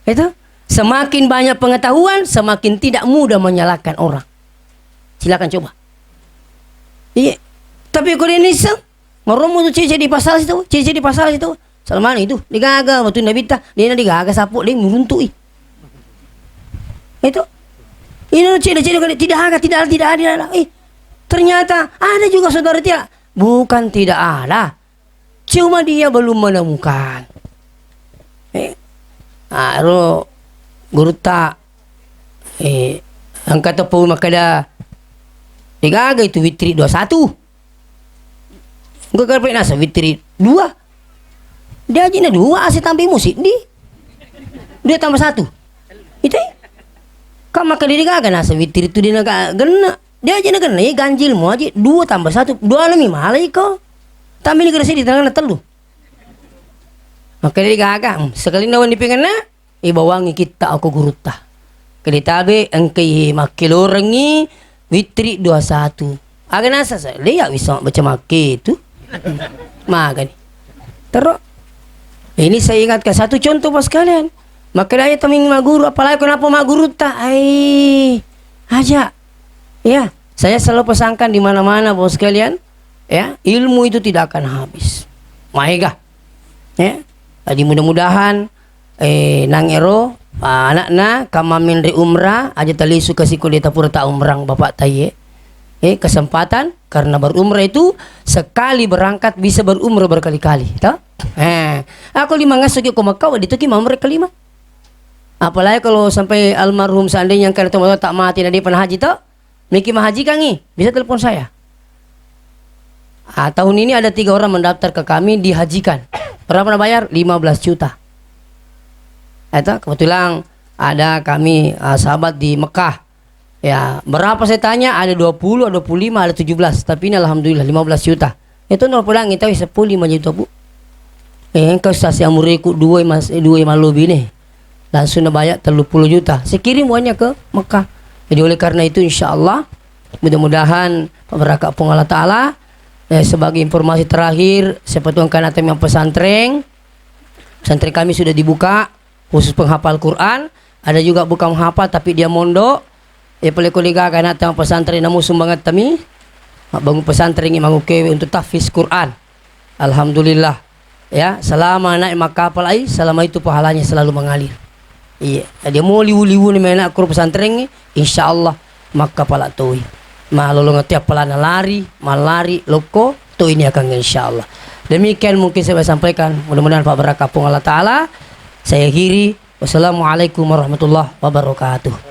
A: Itu semakin banyak pengetahuan semakin tidak mudah menyalahkan orang. Silakan coba. Tapi kau ini Maromo tu cici di pasal situ, Salman itu digaga batu nabita, dia digaga sapu dia meruntuh. Itu ini cici tidak ada. Ternyata ada juga saudara dia. Bukan tidak ada. Cuma dia belum menemukan. Guru tak Angkat tepung makada digaga itu witri 21. Engkau kerja nasa witri 2. Dia aja na 2 asyik tambah musik di. Dia tambah 1. Itu kan maka dia digaga nasa witri itu dia naga gena. Dia aja na gena ganjil mo aja 2 tambah 1. 2 lebih malai kau. Tambah ni kerasi di tangan telu. Maka dia digaga. Sekali nawan dipingan na ibawangi kita aku guruta. Keditabe engkai makilorengi witri 21. Aga nasa sa liya bisa baca maki itu. Makan. Terus ini saya ingatkan satu contoh pas kalian. Maka dia taming maguru apalagi kenapa maguru tak aja. Ya, saya selalu pesankan di mana-mana bos kalian, ya, ilmu itu tidak akan habis. Maega. Ya. Jadi mudah-mudahan nang ero anak-na kamamin ri umrah aja tali suka siku dia tapura ta umrang bapak taye. Kesempatan karena berumrah itu sekali berangkat bisa berumrah berkali-kali, toh? Aku 5 ngasuk ke Mekah di tuki mamre kelima. Apalagi kalau sampai almarhum seandainya yang kena tomat tak mati dan dia pernah haji toh, Miki mah haji kangi, bisa telepon saya. Tahun ini ada 3 orang mendaftar ke kami dihajikan. Berapa bayar? 15 juta. Itu kebetulan ada kami sahabat di Mekah. Ya, berapa saya tanya? Ada 20, ada 25, ada 17. Tapi ini alhamdulillah 15 juta. Itu nol pulang kita 10 juta bu. Kau stasi amuriku 2 malu bini. Langsung nak bayar 30 juta. Saya kirim uangnya ke Mekah. Jadi oleh karena itu insya Allah mudah-mudahan berkat Allah Ta'ala. Sebagai informasi terakhir, saya petuangkan atas yang pesantren. Pesantren kami sudah dibuka khusus penghafal Quran. Ada juga bukan menghafal tapi dia mondok. Boleh kolega akan datang pesantren namun sumbangan kami bangun pesantren ini mangukewe untuk tahfiz Quran. Alhamdulillah. Ya, selama naik makapal ai, selama itu pahalanya selalu mengalir. Iya, dia mau liwu-liwu ni menak kur pesantren ni, insyaallah makapal atoi. Malolong tiap pelana lari, malari loko, tu ini akan insyaallah. Demikian mungkin saya sampaikan. Mudah-mudahan Pak berkah Allah Taala. Saya akhiri. Wassalamualaikum warahmatullahi wabarakatuh.